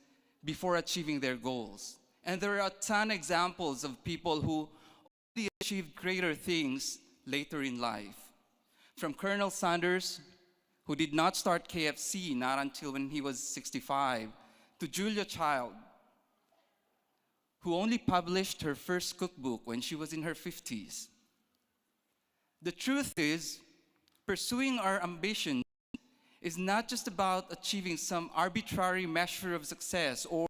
before achieving their goals. And there are a ton of examples of people who only achieved greater things later in life. From Colonel Sanders, who did not start KFC not until when he was 65, to Julia Child, who only published her first cookbook when she was in her 50s. The truth is, pursuing our ambition is not just about achieving some arbitrary measure of success or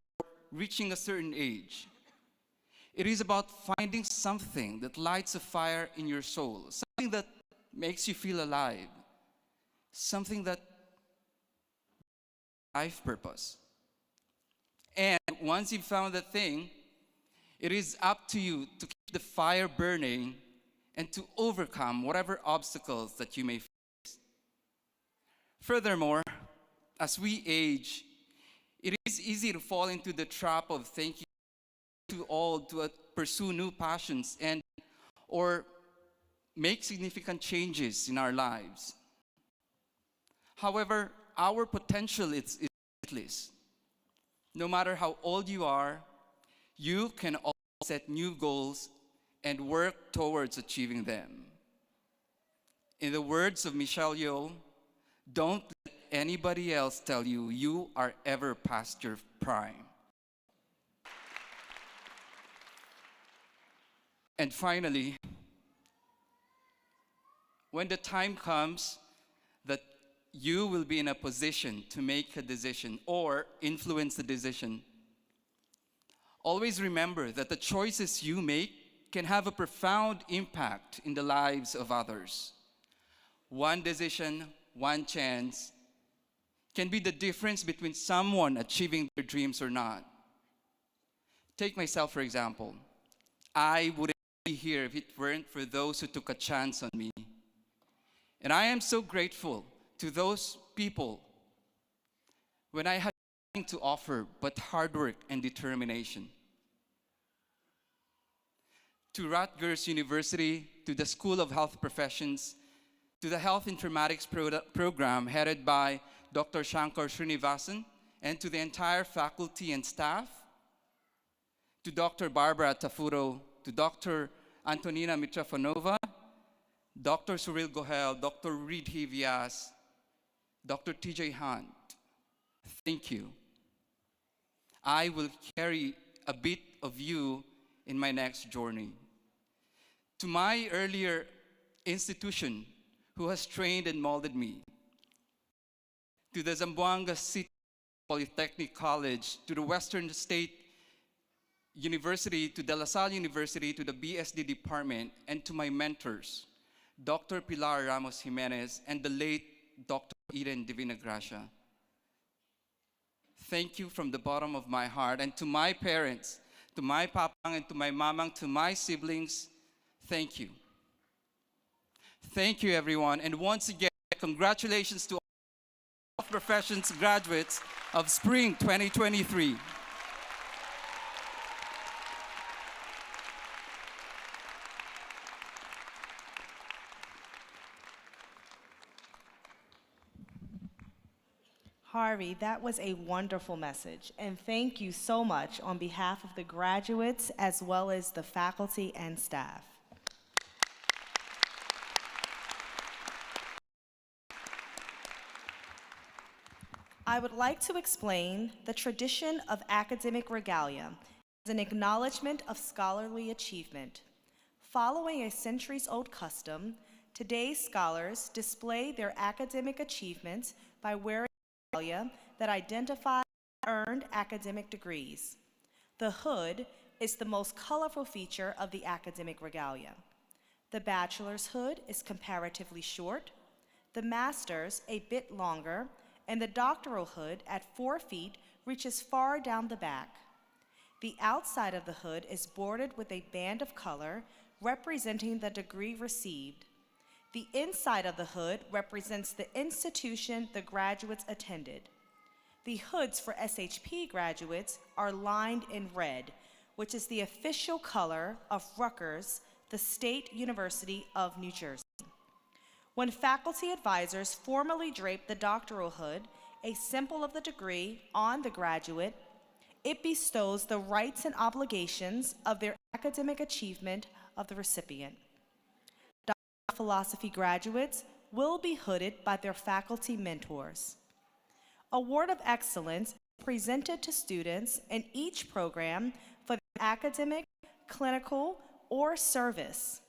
reaching a certain age. It is about finding something that lights a fire in your soul, something that makes you feel alive, something that life purpose. And once you've found that thing, it is up to you to keep the fire burning and to overcome whatever obstacles that you may face. Furthermore, as we age, it is easy to fall into the trap of thinking too old to pursue new passions and or make significant changes in our lives. However, our potential is limitless. No matter how old you are, you can always set new goals and work towards achieving them. In the words of Michelle Yeoh, don't let anybody else tell you you are ever past your prime. And finally, when the time comes that you will be in a position to make a decision or influence the decision, always remember that the choices you make can have a profound impact in the lives of others. One decision, one chance can be the difference between someone achieving their dreams or not. Take myself, for example. I wouldn't be here if it weren't for those who took a chance on me. And I am so grateful to those people when I had nothing to offer but hard work and determination. To Rutgers University, to the School of Health Professions, to the Health Informatics program headed by Dr. Shankar Srinivasan, and to the entire faculty and staff, to Dr. Barbara Tafuro, to Dr. Antonina Mitrafanova, Dr. Cyril Gohel, Dr. Reed Hivias, Dr. TJ Hunt, thank you. I will carry a bit of you in my next journey. To my earlier institution, who has trained and molded me, to the Zamboanga City Polytechnic College, to the Western State University, to De La Salle University, to the BSD department, and to my mentors, Dr. Pilar Ramos Jimenez and the late Dr. Eden Divina Gracia. Thank you from the bottom of my heart. And to my parents, to my papang and to my mamang, to my siblings, thank you. Thank you, everyone. And once again, congratulations to all professions graduates of Spring 2023. Harvey, that was a wonderful message, and thank you so much on behalf of the graduates as well as the faculty and staff. I would like to explain the tradition of academic regalia as an acknowledgement of scholarly achievement. Following a centuries-old custom, today's scholars display their academic achievements by wearing regalia that identify earned academic degrees. The hood is the most colorful feature of the academic regalia. The bachelor's hood is comparatively short, the master's a bit longer, and the doctoral hood at 4 feet reaches far down the back. The outside of the hood is bordered with a band of color representing the degree received. The inside of the hood represents the institution the graduates attended. The hoods for SHP graduates are lined in red, which is the official color of Rutgers, the State University of New Jersey. When faculty advisors formally drape the doctoral hood, a symbol of the degree, on the graduate, it bestows the rights and obligations of their academic achievement of the recipient. Doctor of Philosophy graduates will be hooded by their faculty mentors. Award of Excellence is presented to students in each program for their academic, clinical, or service.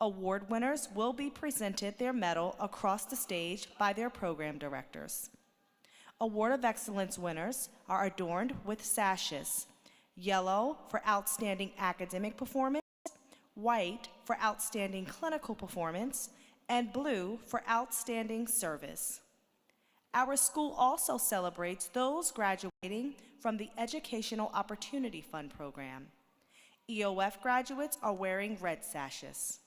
Award winners will be presented their medal across the stage by their program directors. Award of Excellence winners are adorned with sashes. yellow for outstanding academic performance, white for outstanding clinical performance, and blue for outstanding service. Our school also celebrates those graduating from the Educational Opportunity Fund program. EOF graduates are wearing red sashes.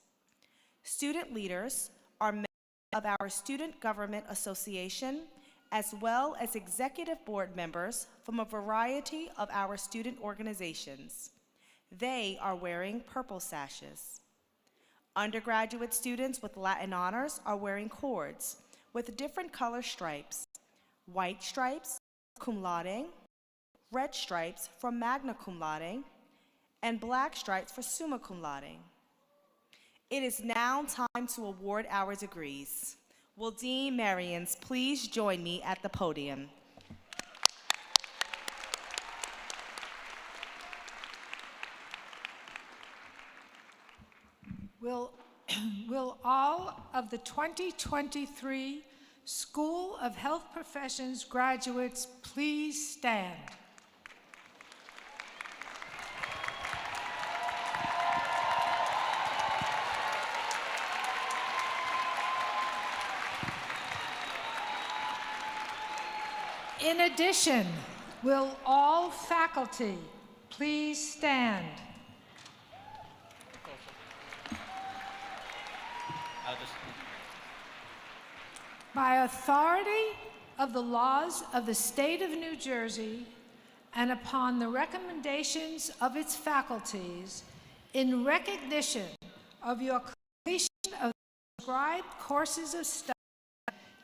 Student leaders are members of our Student Government Association, as well as executive board members from a variety of our student organizations. They are wearing purple sashes. Undergraduate students with Latin honors are wearing cords with different color stripes: white stripes, cum laude, red stripes from magna cum laude, and black stripes for summa cum laude. It is now time to award our degrees. Will Dean Marians please join me at the podium? Will all of the 2023 School of Health Professions graduates please stand? In addition, will all faculty please stand? By authority of the laws of the state of New Jersey and upon the recommendations of its faculties, in recognition of your completion of prescribed courses of study,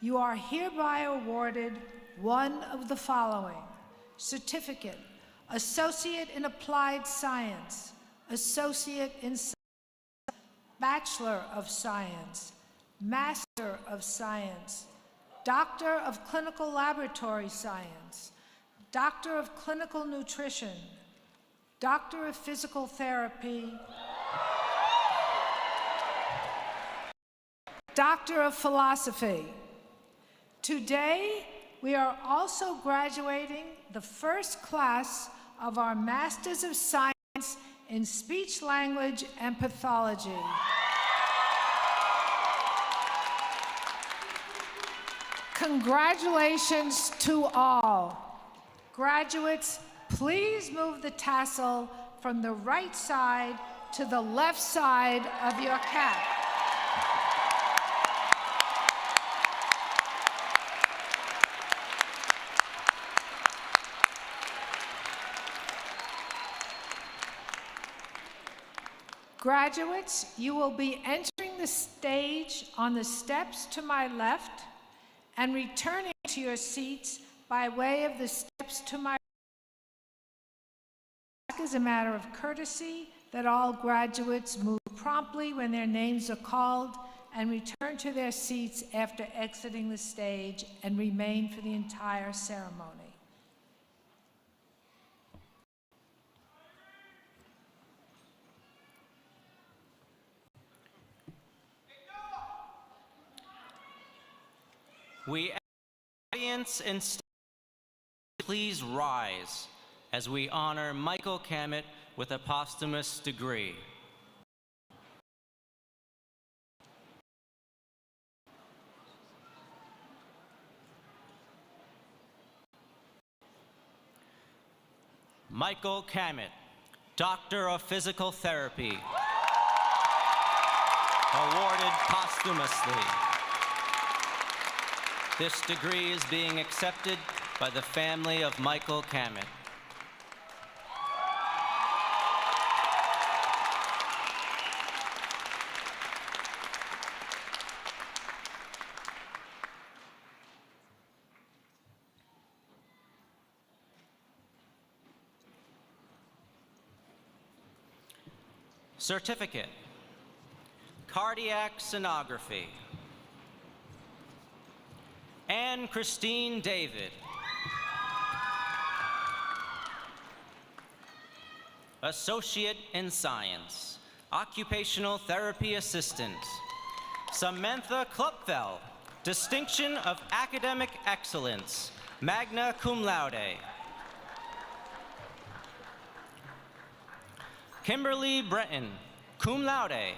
you are hereby awarded one of the following: certificate, Associate in Applied Science, Associate in Science, Bachelor of Science, Master of Science, Doctor of Clinical Laboratory Science, Doctor of Clinical Nutrition, Doctor of Physical Therapy, Doctor of Philosophy. Today, we are also graduating the first class of our Masters of Science in Speech, Language, and Pathology. Congratulations to all. Graduates, please move the tassel from the right side to the left side of your cap. Graduates, you will be entering the stage on the steps to my left and returning to your seats by way of the steps to my right. As a matter of courtesy, that all graduates move promptly when their names are called and return to their seats after exiting the stage and remain for the entire ceremony. We ask the audience and staff, please rise as we honor Michael Cammett with a posthumous degree. Michael Cammett, Doctor of Physical Therapy, awarded posthumously. This degree is being accepted by the family of Michael Cammett. Certificate, Cardiac Sonography. Anne Christine David. Associate in Science, Occupational Therapy Assistant. Samantha Klupfel, Distinction of Academic Excellence, magna cum laude. Kimberly Breton, cum laude.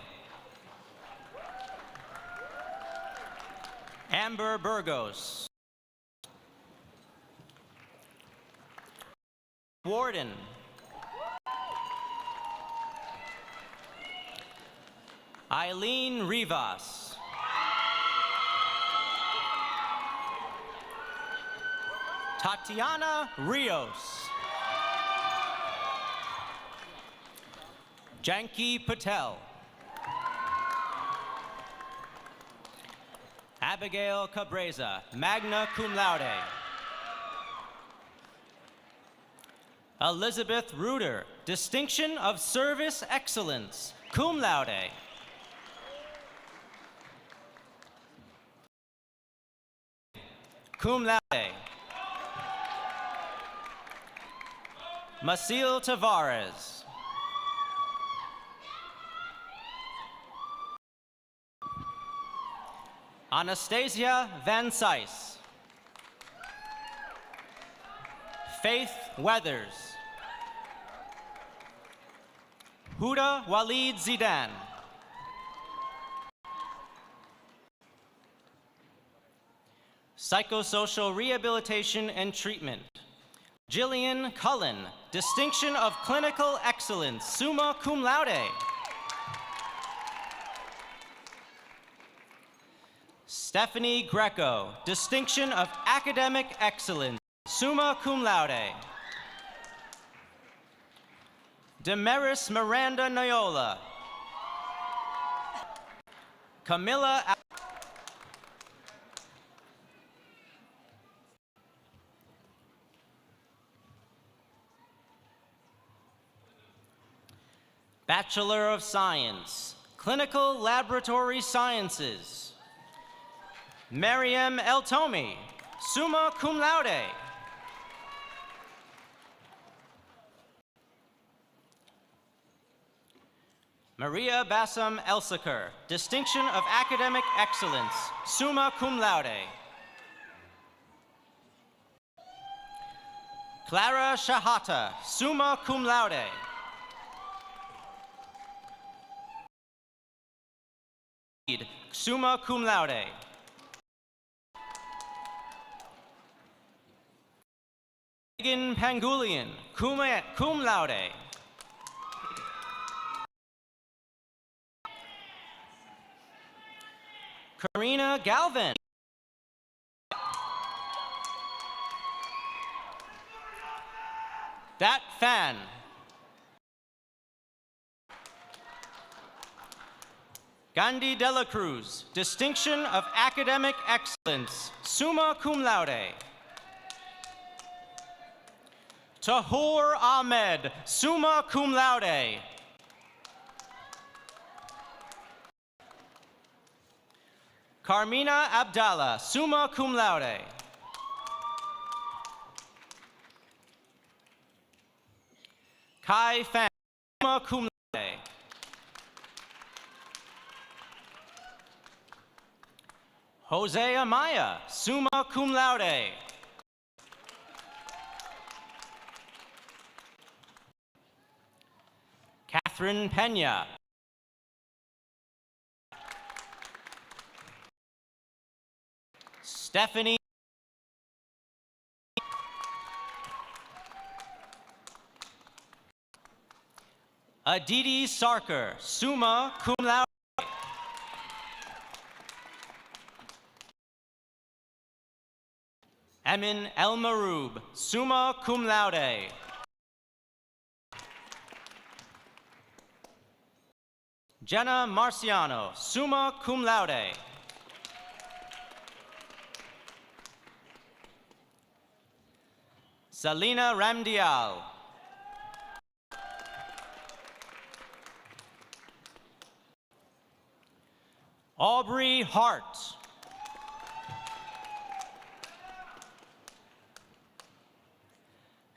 Amber Burgos. Warden. Eileen Rivas. Tatiana Rios. Janki Patel. Abigail Cabreza, magna cum laude. Elizabeth Reuter, distinction of service excellence, cum laude. Cum laude. Maciel Tavares. Anastasia Van Sice. Faith Weathers. Huda Walid Zidane. Psychosocial Rehabilitation and Treatment. Jillian Cullen, distinction of clinical excellence, summa cum laude. Stephanie Greco, distinction of academic excellence, summa cum laude. Damaris Miranda Noyola. Camilla Bachelor of Science, Clinical Laboratory Sciences. Mariam Eltomi, summa cum laude. Maria Bassam Elsaker, distinction of academic excellence, summa cum laude. Clara Shahata, summa cum laude. Summa cum laude. Megan Pangulian, cum laude. Karina Galvin. Dat Fan. Gandhi Dela Cruz, distinction of academic excellence, summa cum laude. Tahor Ahmed, summa cum laude. Carmina Abdallah, summa cum laude. Kai Fan, summa cum laude. Jose Amaya, summa cum laude. Catherine Pena. Stephanie. Aditi Sarkar, summa cum laude. Emin El Maroub, summa cum laude. Jenna Marciano, summa cum laude. Salina Ramdial. Aubrey Hart.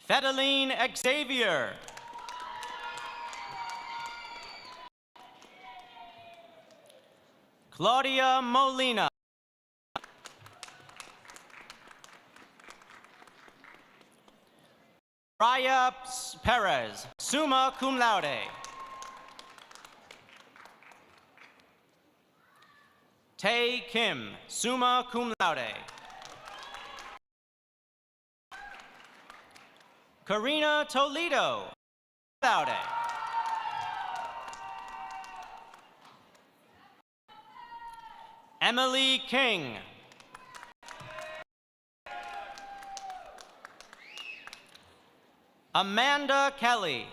Fedeline Xavier. Claudia Molina. Raya Perez, summa cum laude. Tae Kim, summa cum laude. Karina Toledo, cum laude. Emily King. Amanda Kelly.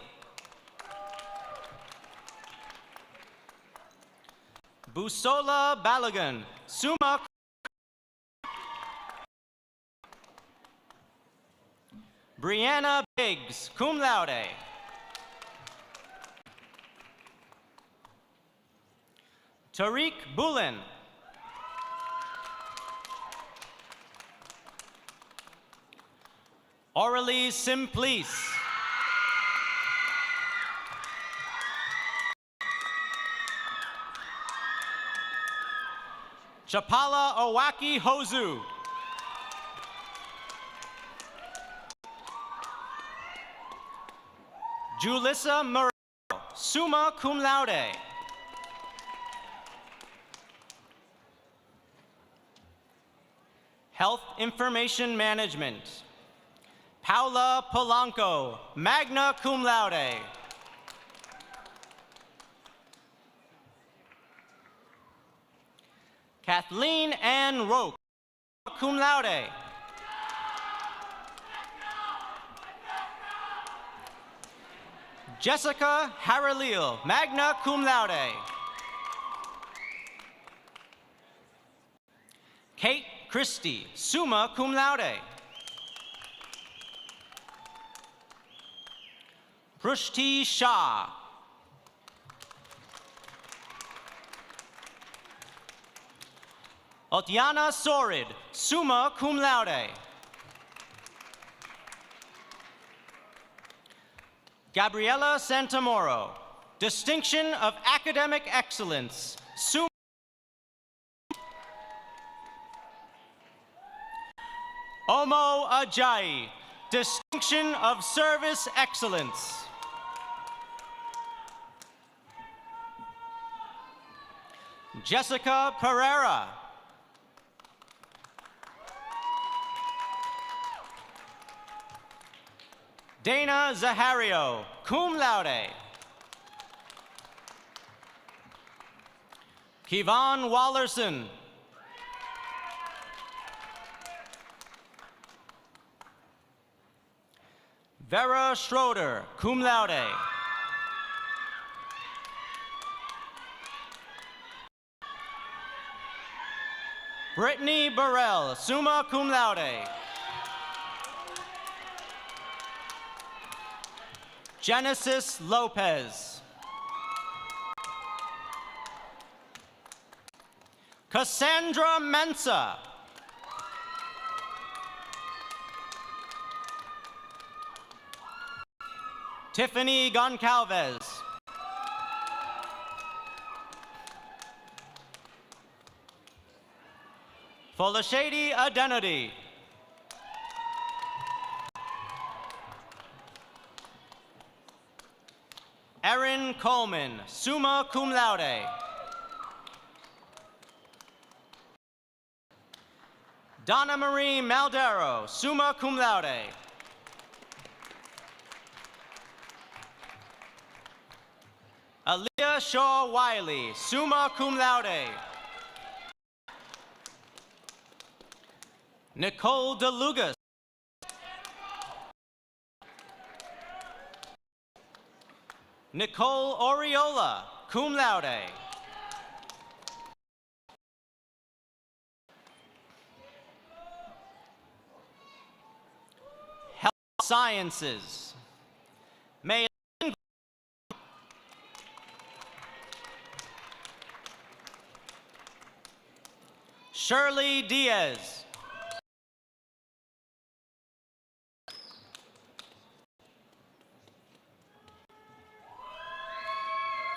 Busola Balagan, summa. Brianna Biggs, cum laude. Tariq Bulin. Aurelie Simplice. Chapala Owaki Hozu. Julissa Murray, summa cum laude. Health Information Management. Paula Polanco, magna cum laude. Kathleen Ann Roque, cum laude. Jessica Haralil, magna cum laude. Kate Christie, summa cum laude. Prushti Shah. Otiana Sorid, summa cum laude. Gabriela Santamoro, distinction of academic excellence, summa. Omo Ajayi, distinction of service excellence. Jessica Pereira. Dana Zahario, cum laude. Kevon Wallerson. Vera Schroeder, cum laude. Brittany Burrell, summa cum laude. Genesis Lopez. Cassandra Mensa. Tiffany Goncalves. Folashady Identity. Erin Coleman, summa cum laude. Donna Marie Maldero, summa cum laude. Aaliyah Shaw Wiley, summa cum laude. Nicole DeLugas. Nicole Oriola, cum laude. Health Sciences. May Shirley Diaz.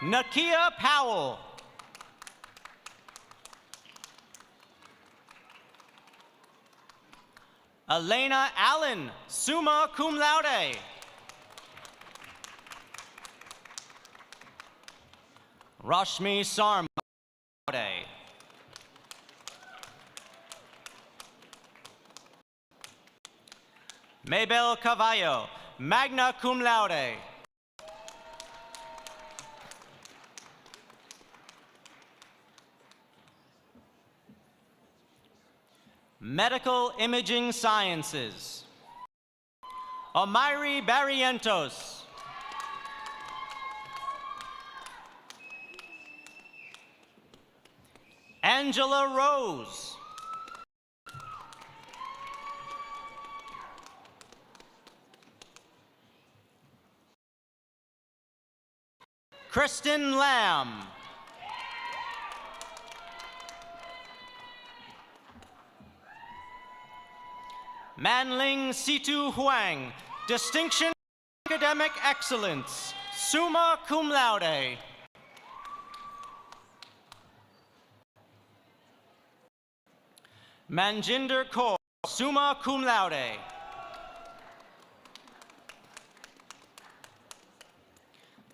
Nakia Powell. Elena Allen, summa cum laude. Rashmi Sarma, cum laude. Maybel Cavallo, magna cum laude. Medical Imaging Sciences. Omairi Barrientos. Angela Rose. Kristen Lamb. Manling Situ Huang, Distinction Academic Excellence, summa cum laude. Manjinder Kaur, summa cum laude.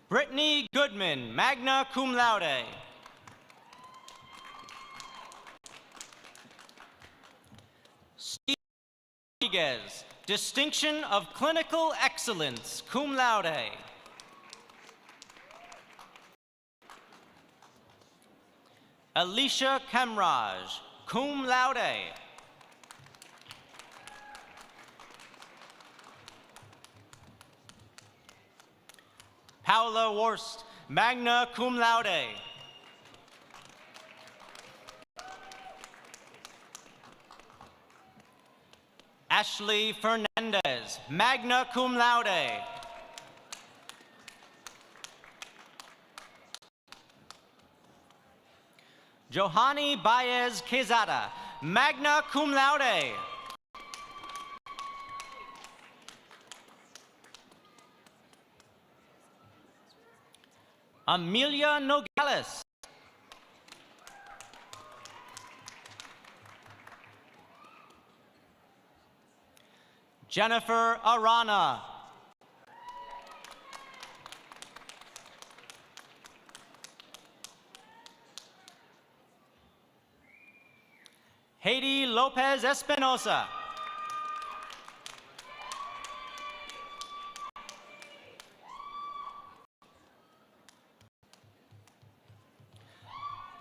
Brittany Goodman, magna cum laude. Steve Rodriguez, Distinction of Clinical Excellence, cum laude. Alicia Kamraj, cum laude. Paula Worst, magna cum laude. Ashley Fernandez, magna cum laude. Johanny Baez Quezada, magna cum laude. Amelia Nogales. Jennifer Arana. Haiti Lopez Espinosa.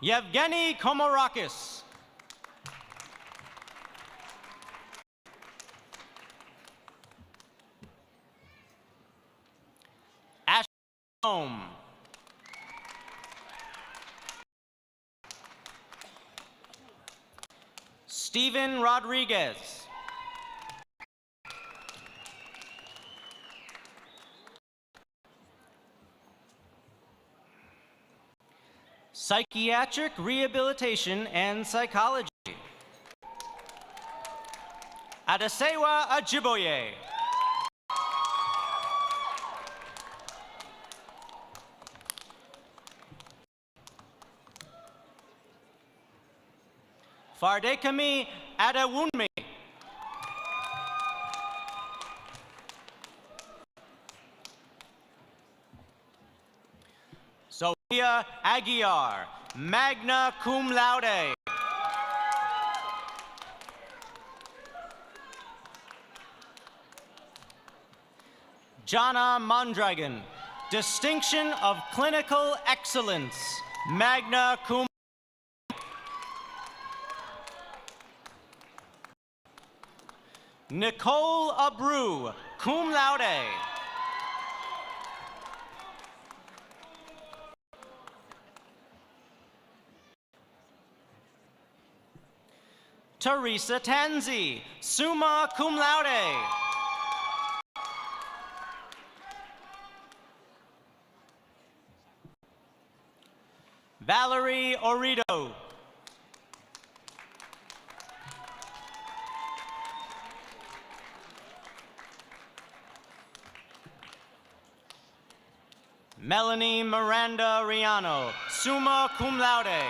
Yevgeny Komorakis. Ashley Home. Steven Rodriguez. Psychiatric Rehabilitation and Psychology. Adesewa Ajiboye. Fardekami Adewunmi. Sophia Aguiar, magna cum laude. Jana Mondragon, Distinction of Clinical Excellence, magna cum. Nicole Abreu, cum laude. Teresa Tanzi, summa cum laude. Valerie Orito. Melanie Miranda Riano, summa cum laude.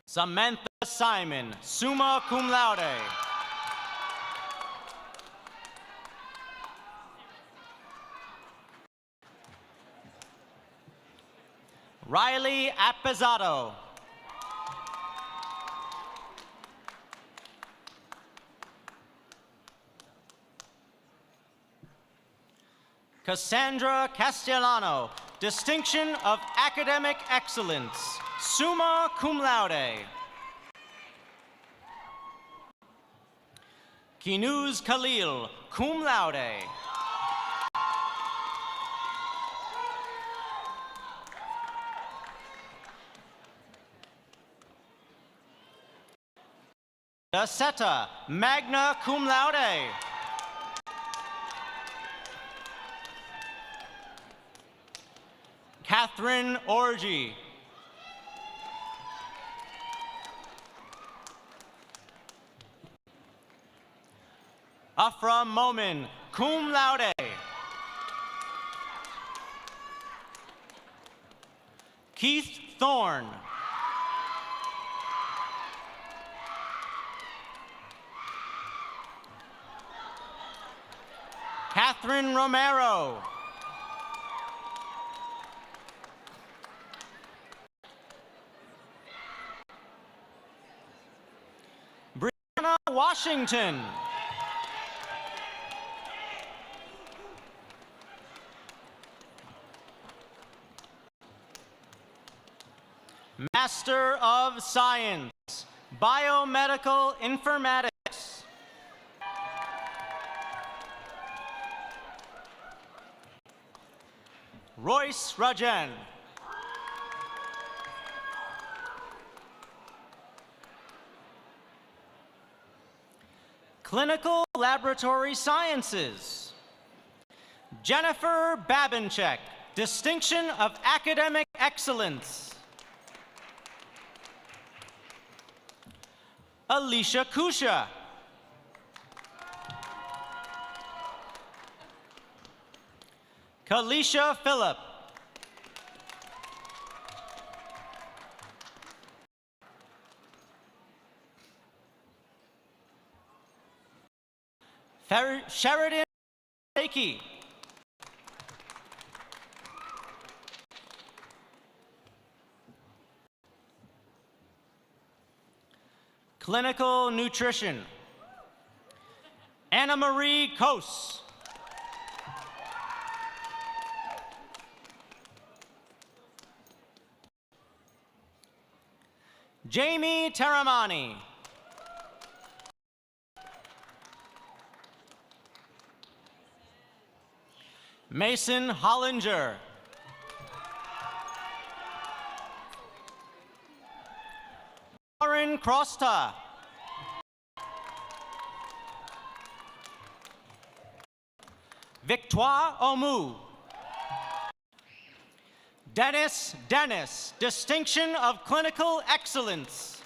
Samantha Simon, summa cum laude. Riley Appizato. Cassandra Castellano, Distinction of Academic Excellence, summa cum laude. Kinuz Khalil, cum laude. Daseta, magna cum laude. Catherine Orgy. Afra Momin, cum laude. Keith Thorne. Catherine Romero. Brianna Washington. Master of Science, Biomedical Informatics. Royce Rajan. Clinical Laboratory Sciences. Jennifer Babinchek, Distinction of Academic Excellence. Alicia Kusha. Kalisha Phillip. Sheridan Akey. Clinical Nutrition. Anna Marie Kos. Jamie Taramani. Mason Hollinger. Lauren Crosta. Victoire Omu. Dennis, Distinction of Clinical Excellence.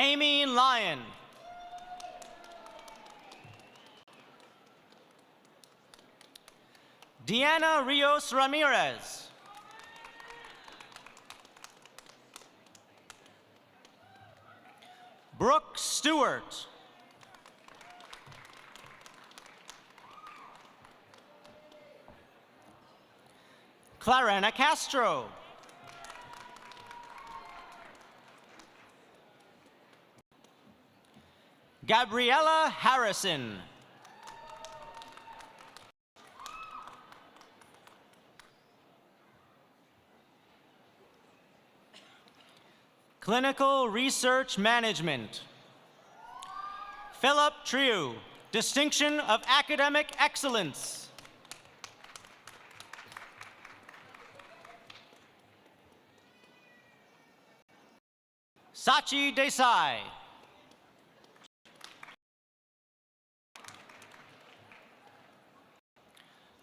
Amy Lyon. Deanna Rios Ramirez. Brooke Stewart. Clarena Castro. Gabriella Harrison. Clinical Research Management. Philip Trieu, Distinction of Academic Excellence. Sachi Desai.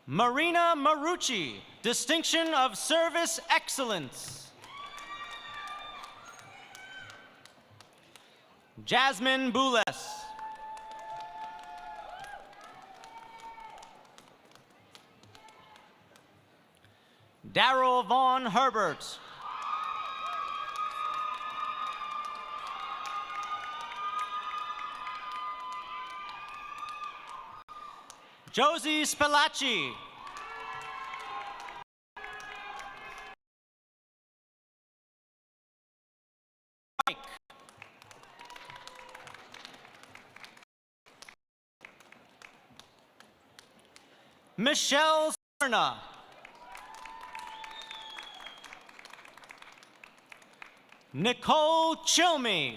Marina Marucci, Distinction of Service Excellence. Jasmine Boules. Daryl Vaughn Herbert. Josie Spilacci. Michelle Serna. Nicole Chilme.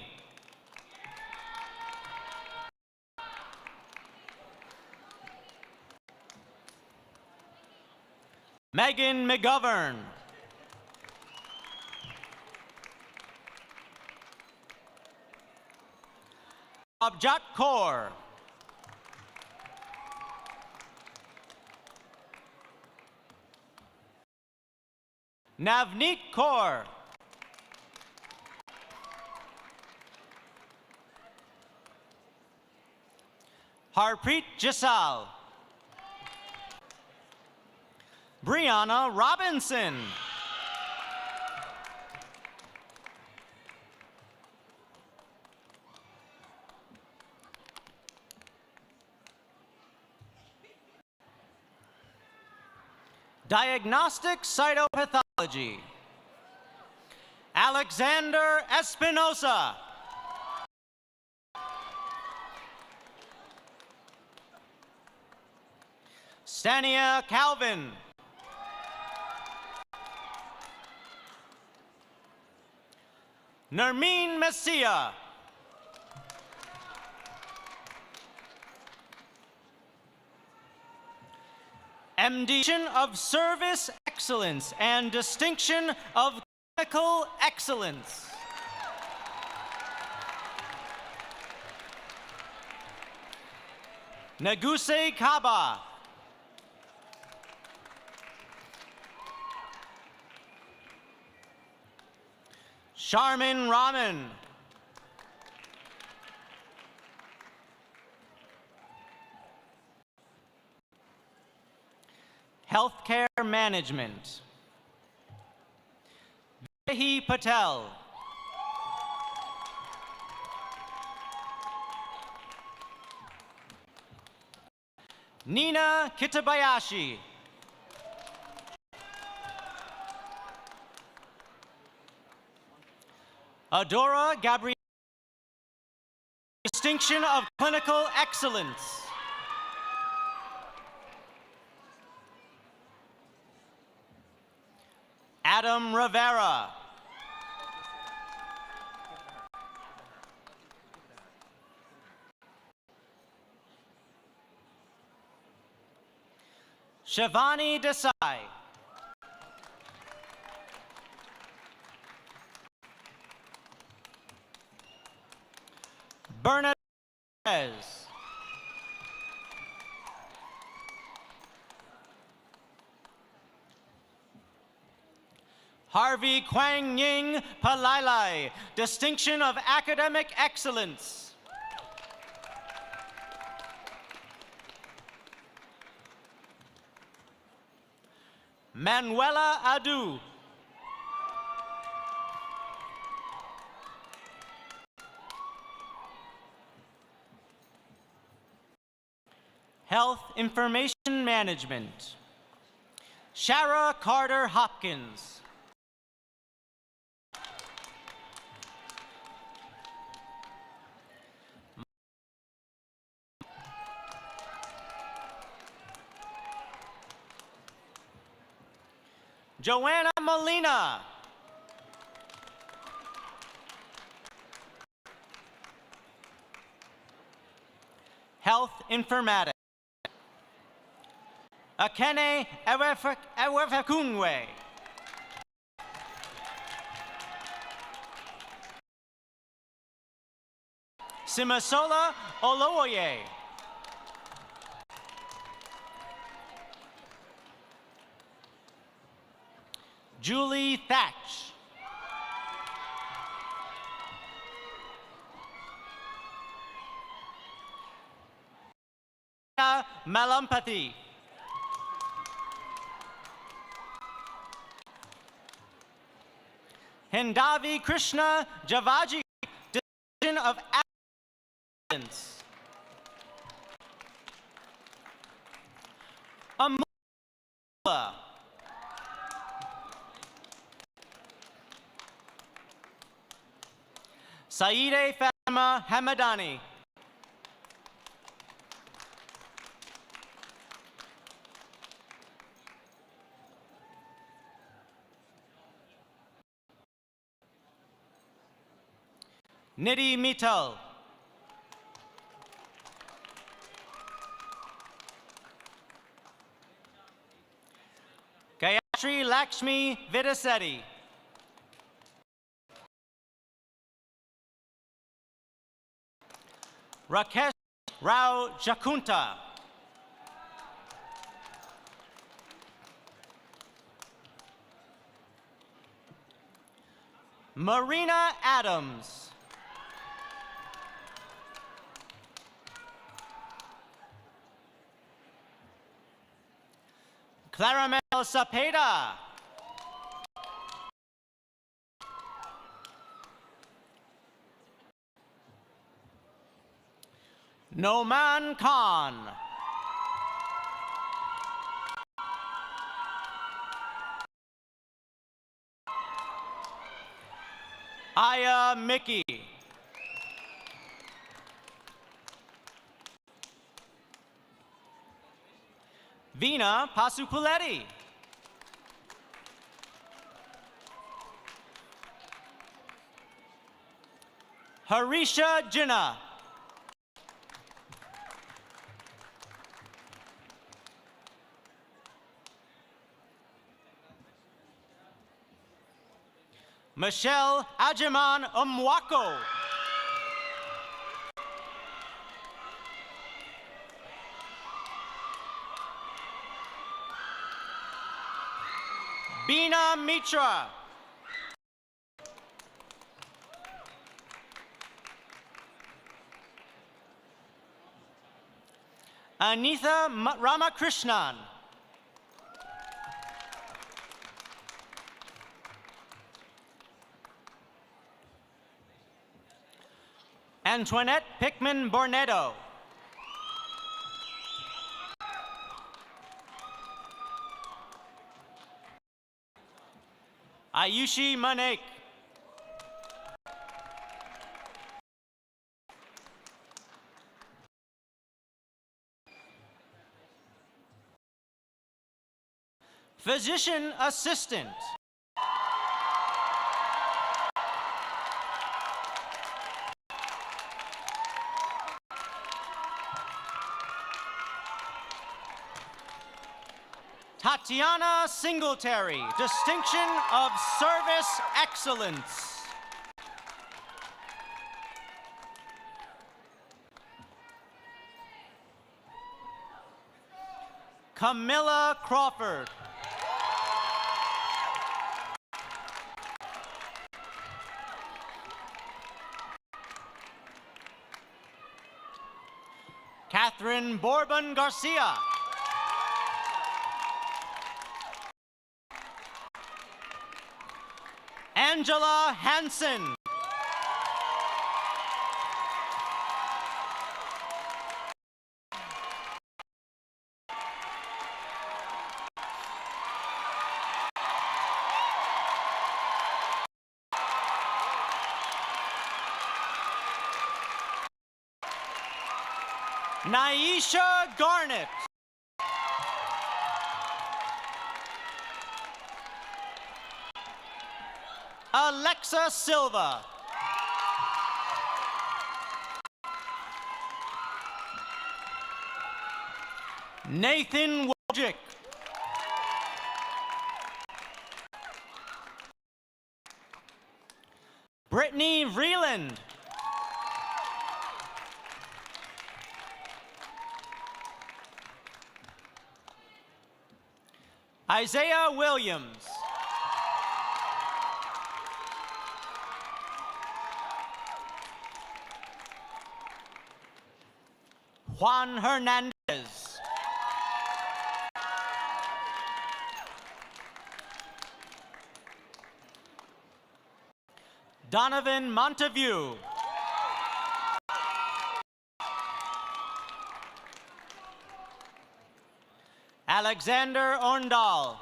Megan McGovern. Abjat Kaur. Navneet Kaur. Harpreet Jisal. Brianna Robinson. Diagnostic cytopathology. Alexander Espinosa. Stania Calvin. Nermeen Messia. MD of Service Excellence and Distinction of Clinical Excellence. Naguse Kaba. Charmin Raman. Healthcare Management. Vehi Patel. Nina Kitabayashi. Adora Gabrielle. Distinction of Clinical Excellence. Adam Rivera. Shivani Desai. Bernadette Perez. Harvey Kwang Ying Palailai, Distinction of Academic Excellence. Manuela Adu. Health Information Management. Shara Carter Hopkins. Joanna Molina. Health Informatics. Akene Ewefekunwe. Simasola Olowoye. Julie Thatch. Malampati. Hindavi Krishna Javaji, Division of Excellence. Amula. Saeed Fatima Hamadani. Nidhi Mittal. Gayatri Lakshmi Vidasetti. Rakesh Rao Jakunta. Marina Adams. Claramel Sapeda. Noman Khan. Aya Mickey. Veena Pasupuletti. Harisha Jinnah. Michelle Ajiman Umwako. Beena Mitra. Anitha Ramakrishnan. Antoinette Pickman Bornetto. Ayushi Manek. Physician assistant. Tatiana Singletary, Distinction of Service Excellence. Camilla Crawford. Catherine Bourbon Garcia. Angela Hansen. Naisha Garnett. Alexa Silva. Nathan Wojcik. Brittany Vreeland. Isaiah Williams. Juan Hernandez. Donovan Monteview. Alexander Orndal.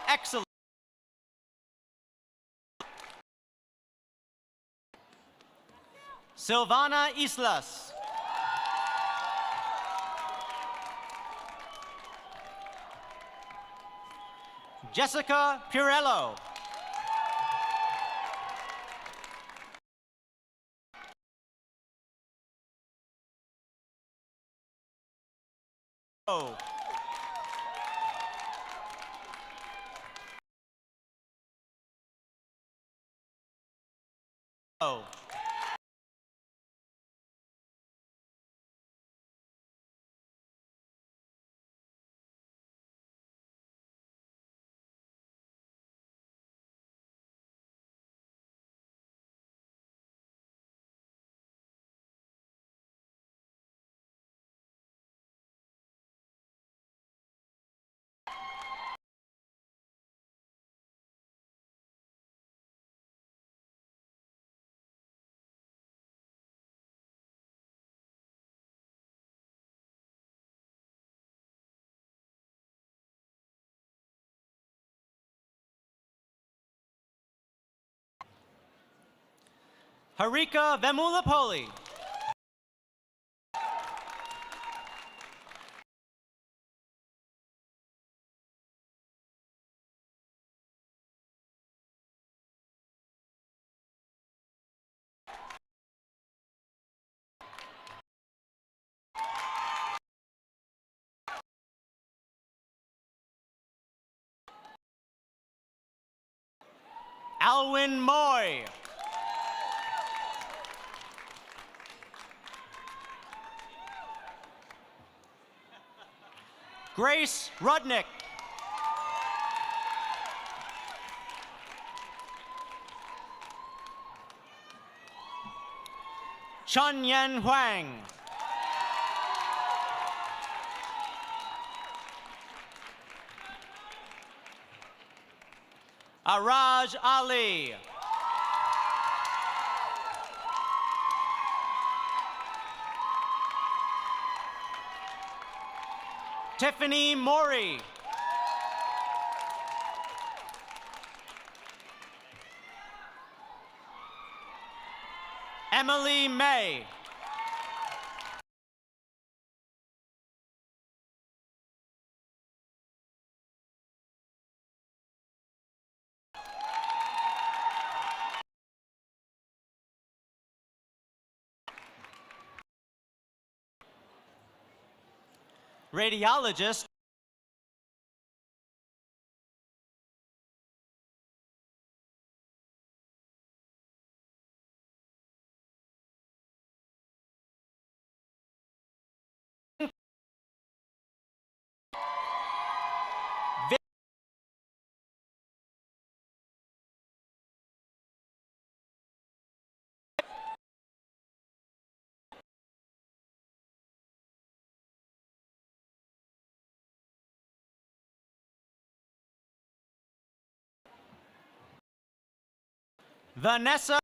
Excellence. Silvana Islas. Jessica Pirello. Oh. Oh. Harika Vemulapoli. Alwyn Moy. Grace Rudnick. Chun Yen Huang. Araj Ali. Tiffany Mori. Emily May. Radiologist Vanessa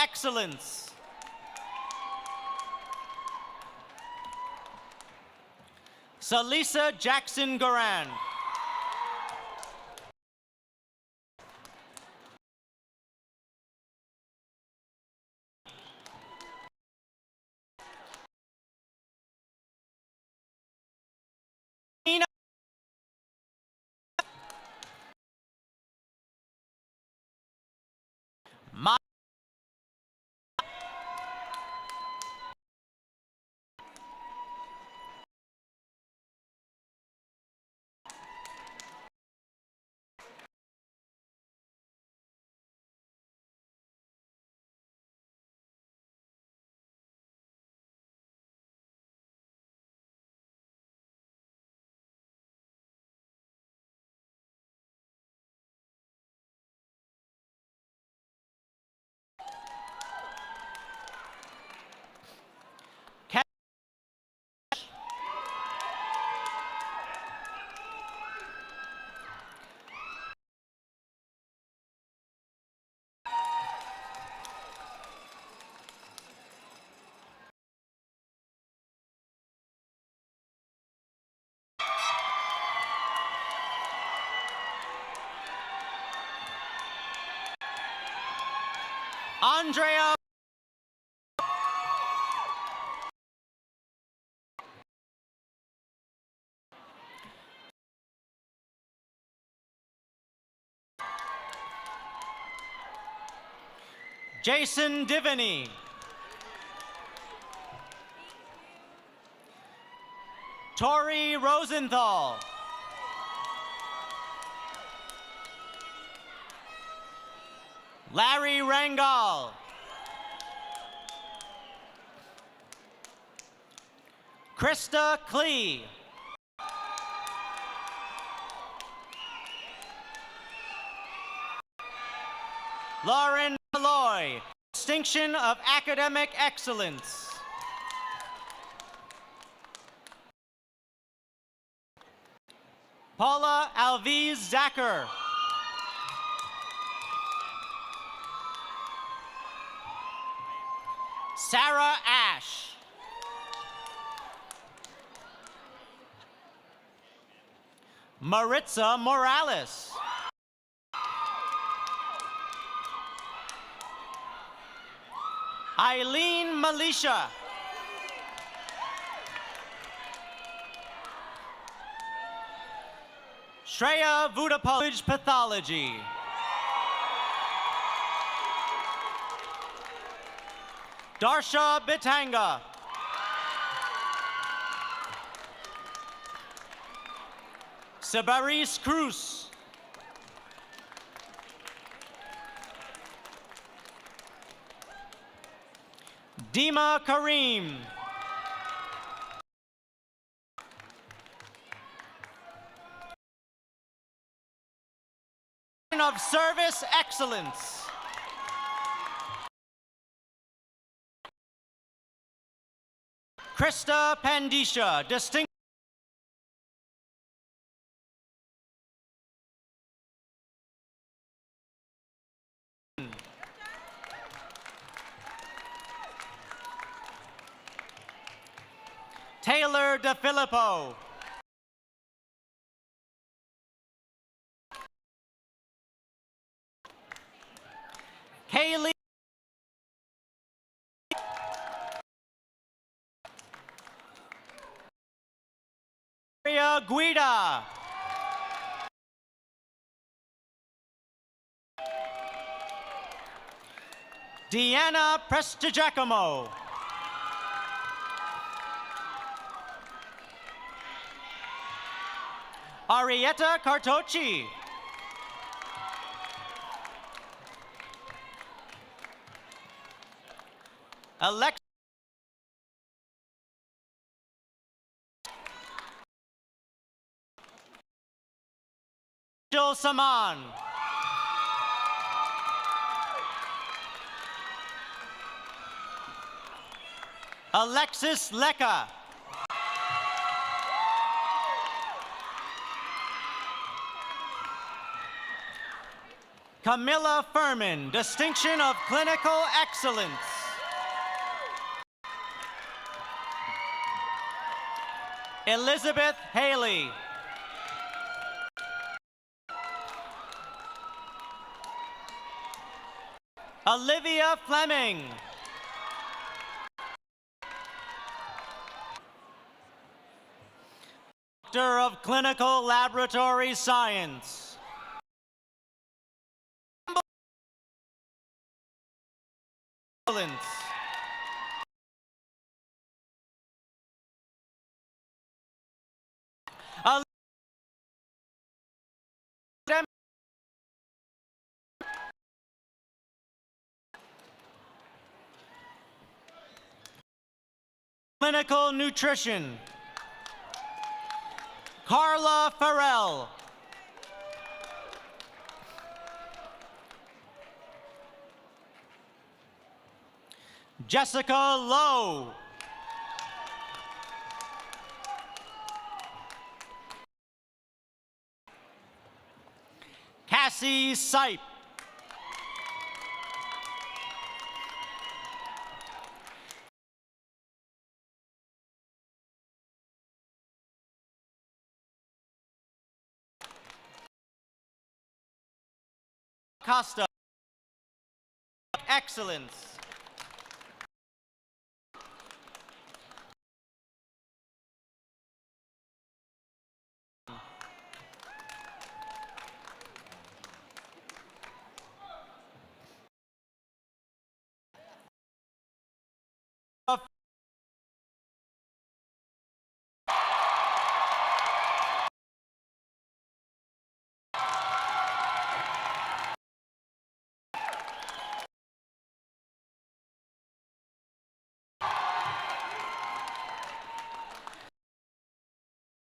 Excellence. Salisa Jackson Garan. Andrea Jason Divany. Tori Rosenthal. Larry Rangal. Krista Klee. Lauren Malloy, Distinction of Academic Excellence. Paula Alviz Zacher. Sarah Ash. Maritza Morales. Eileen Malisha. Shreya Vudapal, Pathology. Darsha Bitanga. Sabaris Cruz. Dima Karim. Of Service Excellence. Krista Pandisha, Distinguished. Taylor DeFilippo. Kaylee Guida. Deanna Prestigiacomo. Arietta Cartocci. Alexa Saman. Alexis Lecca. Camilla Furman, Distinction of Clinical Excellence. Elizabeth Haley. Olivia Fleming. Doctor of Clinical Laboratory Science. Excellence. Clinical Nutrition. Carla Farrell. Jessica Lowe. Cassie Sipe. Costa. Excellence.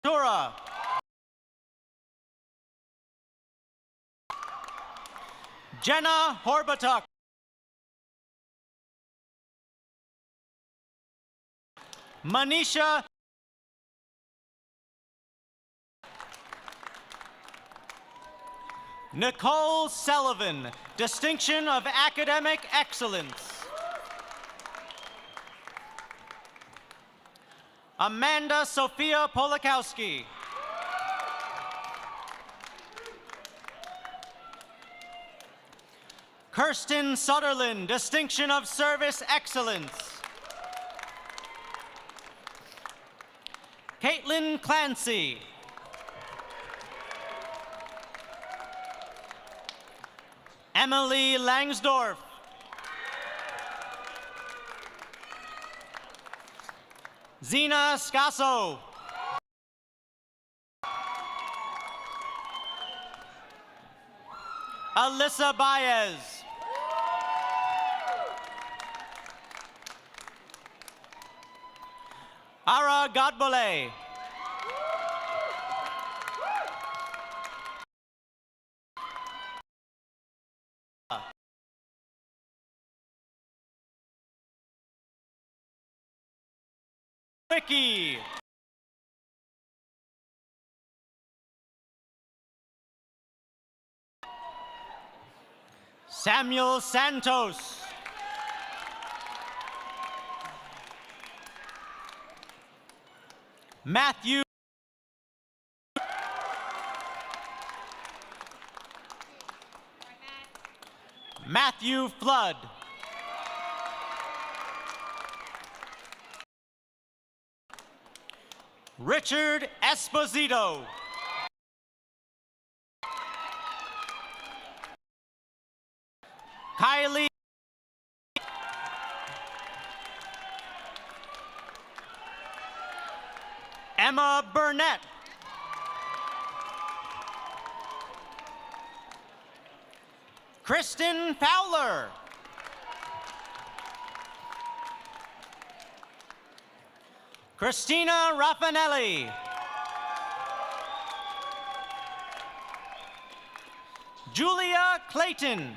Tura. Jenna Horbatuk. Manisha. Nicole Sullivan, Distinction of Academic Excellence. Amanda Sophia Polakowski. Kirsten Sutherland, Distinction of Service Excellence. Caitlin Clancy. Emily Langsdorf. Zena Scasso. Alyssa Baez. Ara Godbole. Vicky. Samuel Santos. Matthew. Matthew Flood. Richard Esposito. Kylie. Emma Burnett. Kristen Fowler. Christina Raffanelli. Julia Clayton.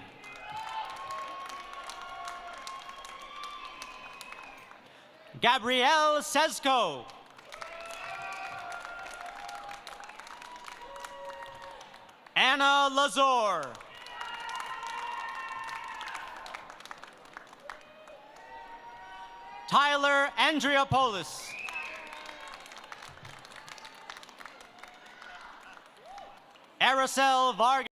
Gabrielle Sesko. Anna Lazor. Tyler Andriopoulos. Aracel Vargas.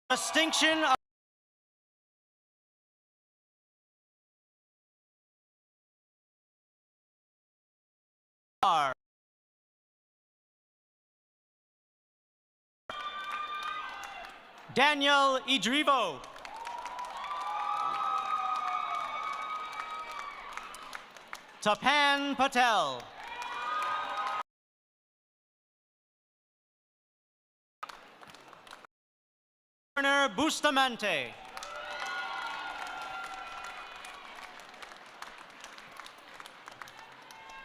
Distinction of Daniel Idrivo. Tapan Patel. Turner Bustamante.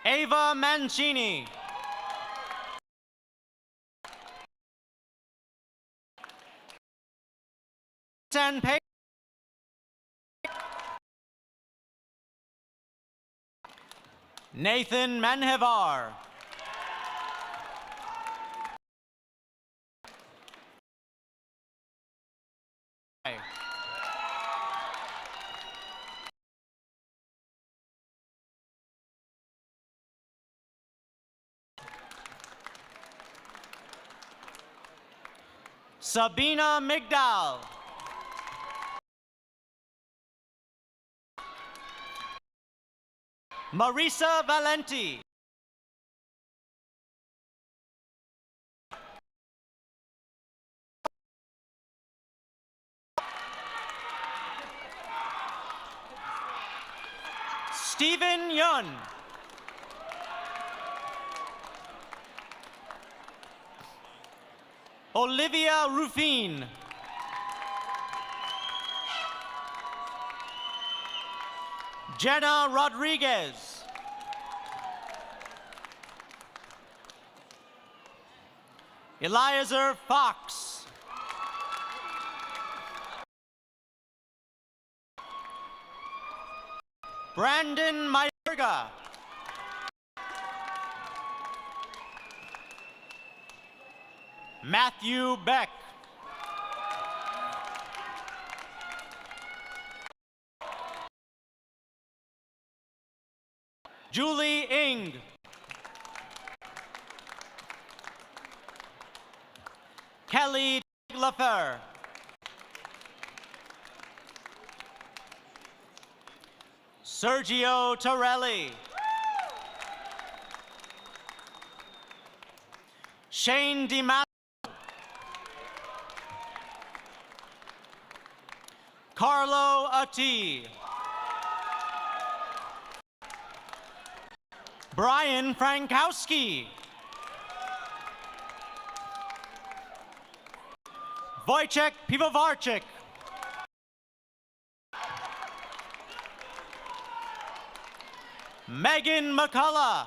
Ava Mancini. Sanpei. Nathan Manhevar. Sabina Migdal. Marisa Valenti. Stephen Yun. Olivia Rufin. Jenna Rodriguez. Eliezer Fox. Brandon Mayorga. Matthew Beck. Julie Ing. Kelly Lafer. Sergio Torelli. Shane DiMaggio. Carlo Ati. Brian Frankowski. Wojciech Pivovarczyk. Megan McCullough.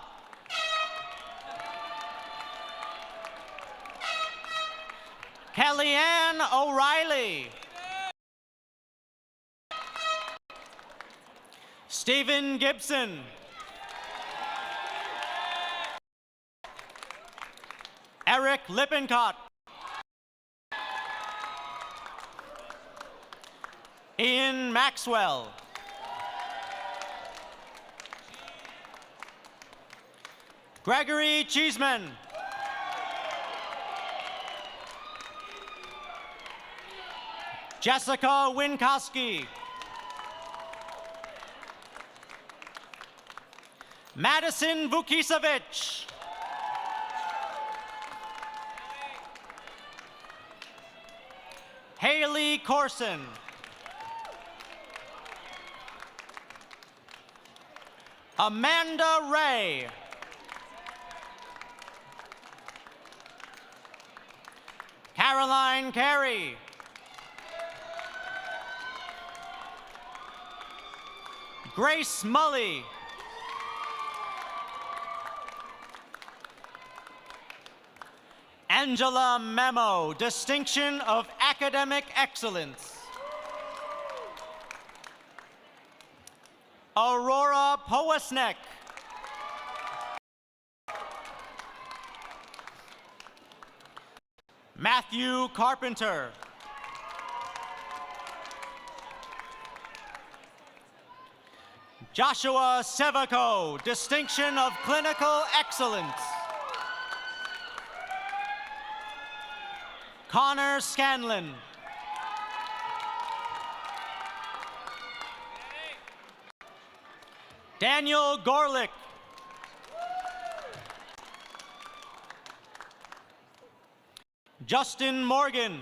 Kellyanne O'Reilly. Stephen Gibson. Eric Lippincott. Ian Maxwell. Gregory Cheeseman. Jessica Winkowski. Madison Vukisevich. Haley Corson. Amanda Ray. Caroline Carey. Grace Mully. Angela Memo, Distinction of Academic Excellence. Aurora Powasnek. Matthew Carpenter. Joshua Sevaco, Distinction of Clinical Excellence. Connor Scanlon. Daniel Gorlick. Justin Morgan.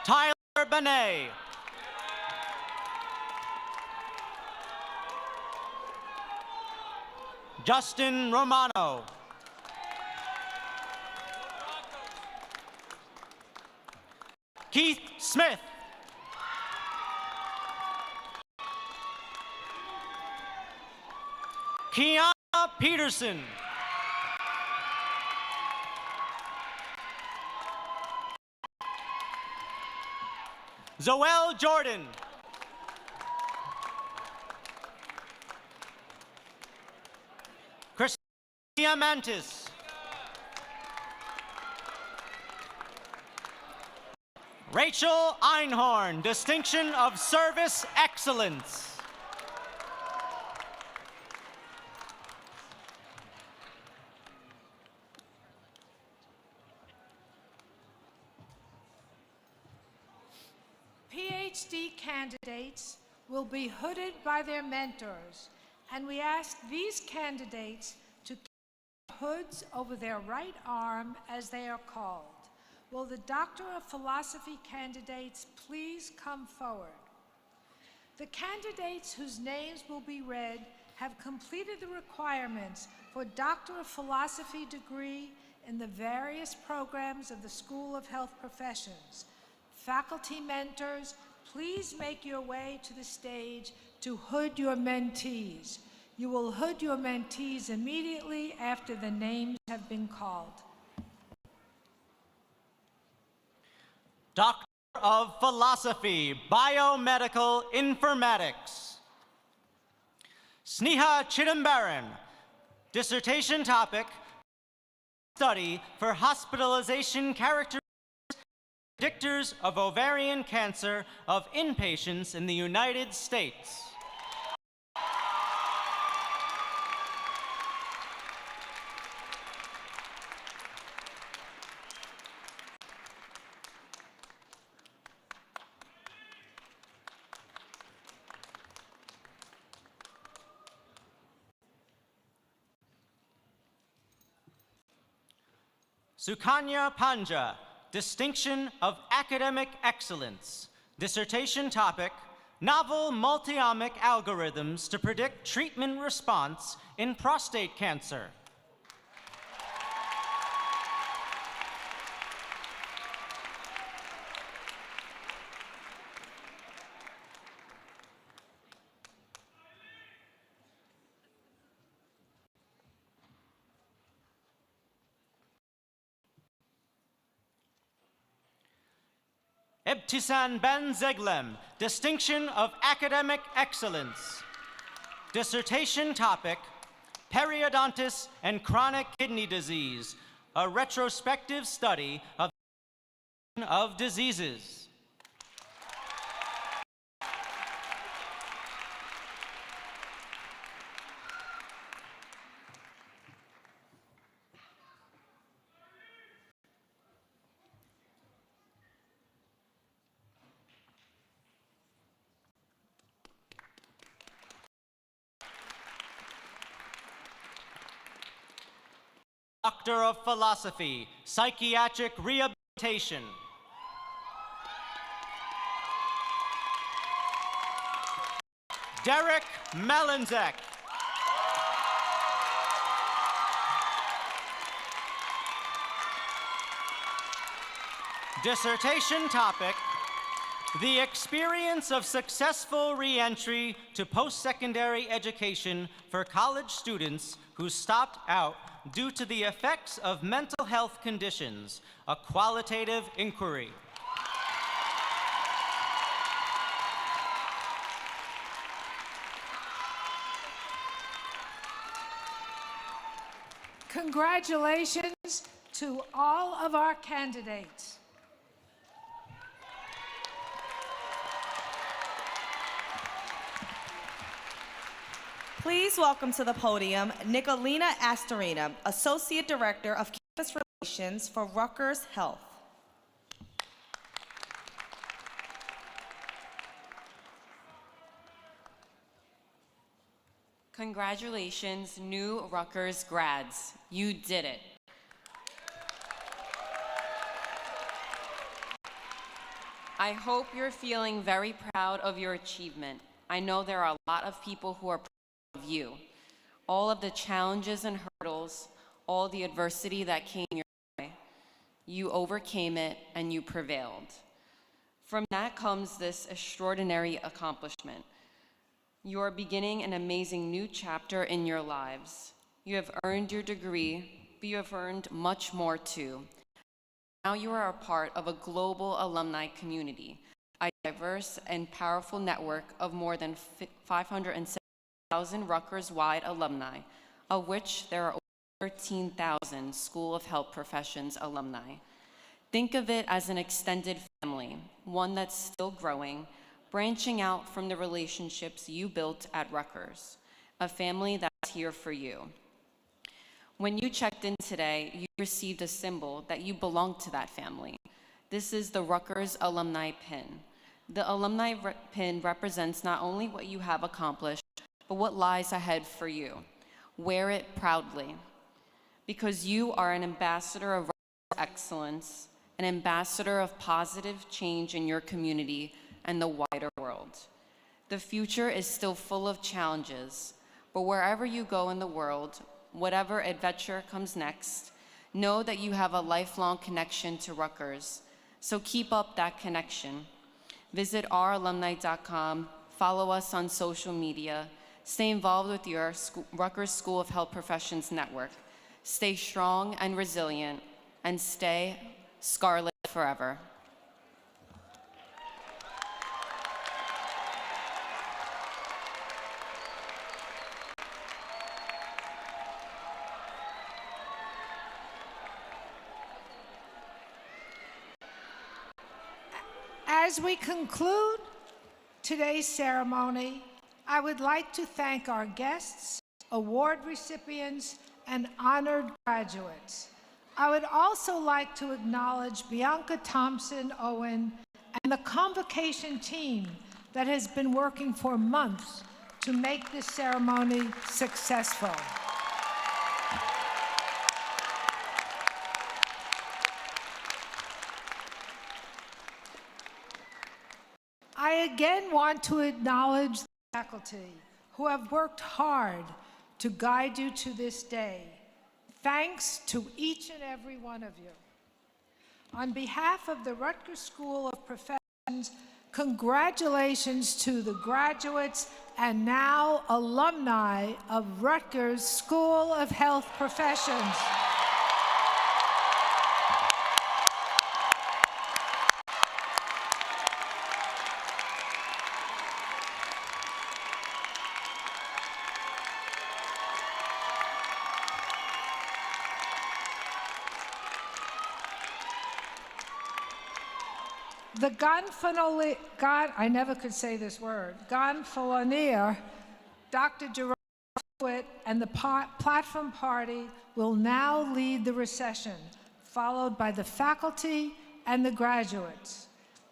Tyler Benet. Justin Romano. Keith Smith. Kiana Peterson. Zoel Jordan. Christina Mantis. Rachel Einhorn, Distinction of Service Excellence. PhD candidates will be hooded by their mentors, and we ask these candidates to keep hoods over their right arm as they are called. Will the Doctor of Philosophy candidates please come forward? The candidates whose names will be read have completed the requirements for Doctor of Philosophy degree in the various programs of the School of Health Professions. Faculty mentors, please make your way to the stage to hood your mentees. You will hood your mentees immediately after the names have been called. Doctor of Philosophy, Biomedical Informatics. Sneha Chidambaran, dissertation topic, study for hospitalization characteristics predictors of ovarian cancer of inpatients in the United States. Sukanya Panja, Distinction of Academic Excellence. Dissertation topic, Novel Multiomic Algorithms to Predict Treatment Response in Prostate Cancer. Ebtisan Ben Zeglem, Distinction of Academic Excellence. Dissertation topic, Periodontitis and Chronic Kidney Disease, a retrospective study of diseases. Doctor of Philosophy, Psychiatric Rehabilitation. Derek Melanzek. Dissertation topic, the experience of successful re-entry to post-secondary education for college students who stopped out due to the effects of mental health conditions, a qualitative inquiry. Congratulations to all of our candidates. Please welcome to the podium Nicolina Astorina, Associate Director of Campus Relations for Rutgers Health. Congratulations, new Rutgers grads. You did it. I hope you're feeling very proud of your achievement. I know there are a lot of people who are proud of you. All of the challenges and hurdles, all the adversity that came your way, you overcame it and you prevailed. From that comes this extraordinary accomplishment. You are beginning an amazing new chapter in your lives. You have earned your degree, but you have earned much more too. Now you are a part of a global alumni community, a diverse and powerful network of more than 570,000 Rutgers-wide alumni, of which there are over 13,000 School of Health Professions alumni. Think of it as an extended family, one that's still growing, branching out from the relationships you built at Rutgers, a family that's here for you. When you checked in today, you received a symbol that you belong to that family. This is the Rutgers Alumni Pin. The alumni pin represents not only what you have accomplished, but what lies ahead for you. Wear it proudly, because you are an ambassador of Rutgers excellence, an ambassador of positive change in your community and the wider world. The future is still full of challenges, but wherever you go in the world, whatever adventure comes next, know that you have a lifelong connection to Rutgers, so keep up that connection. Visit ouralumni.com, follow us on social media, stay involved with your Rutgers School of Health Professions network. Stay strong and resilient, and stay Scarlet forever. As we conclude today's ceremony, I would like to thank our guests, award recipients, and honored graduates. I would also like to acknowledge Bianca Thompson Owen and the Convocation team that has been working for months to make this ceremony successful. I again want to acknowledge the faculty who have worked hard to guide you to this day. Thanks to each and every one of you. On behalf of the Rutgers School of Professions, congratulations to the graduates and now alumni of Rutgers School of Health Professions. The I never could say this word, Gonfalonier, Dr. Jerome Hewitt, and the platform party will now lead the recession, followed by the faculty and the graduates.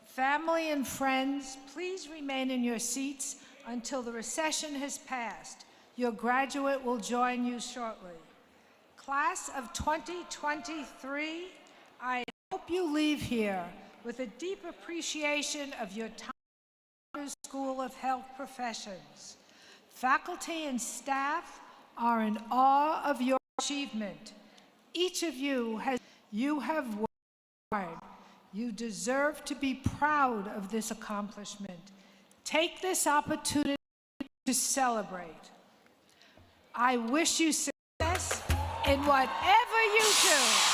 Family and friends, please remain in your seats until the recession has passed. Your graduate will join you shortly. Class of 2023, I hope you leave here with a deep appreciation of your time at the School of Health Professions. Faculty and staff are in awe of your achievement. Each of you have worked hard. You deserve to be proud of this accomplishment. Take this opportunity to celebrate. I wish you success in whatever you do.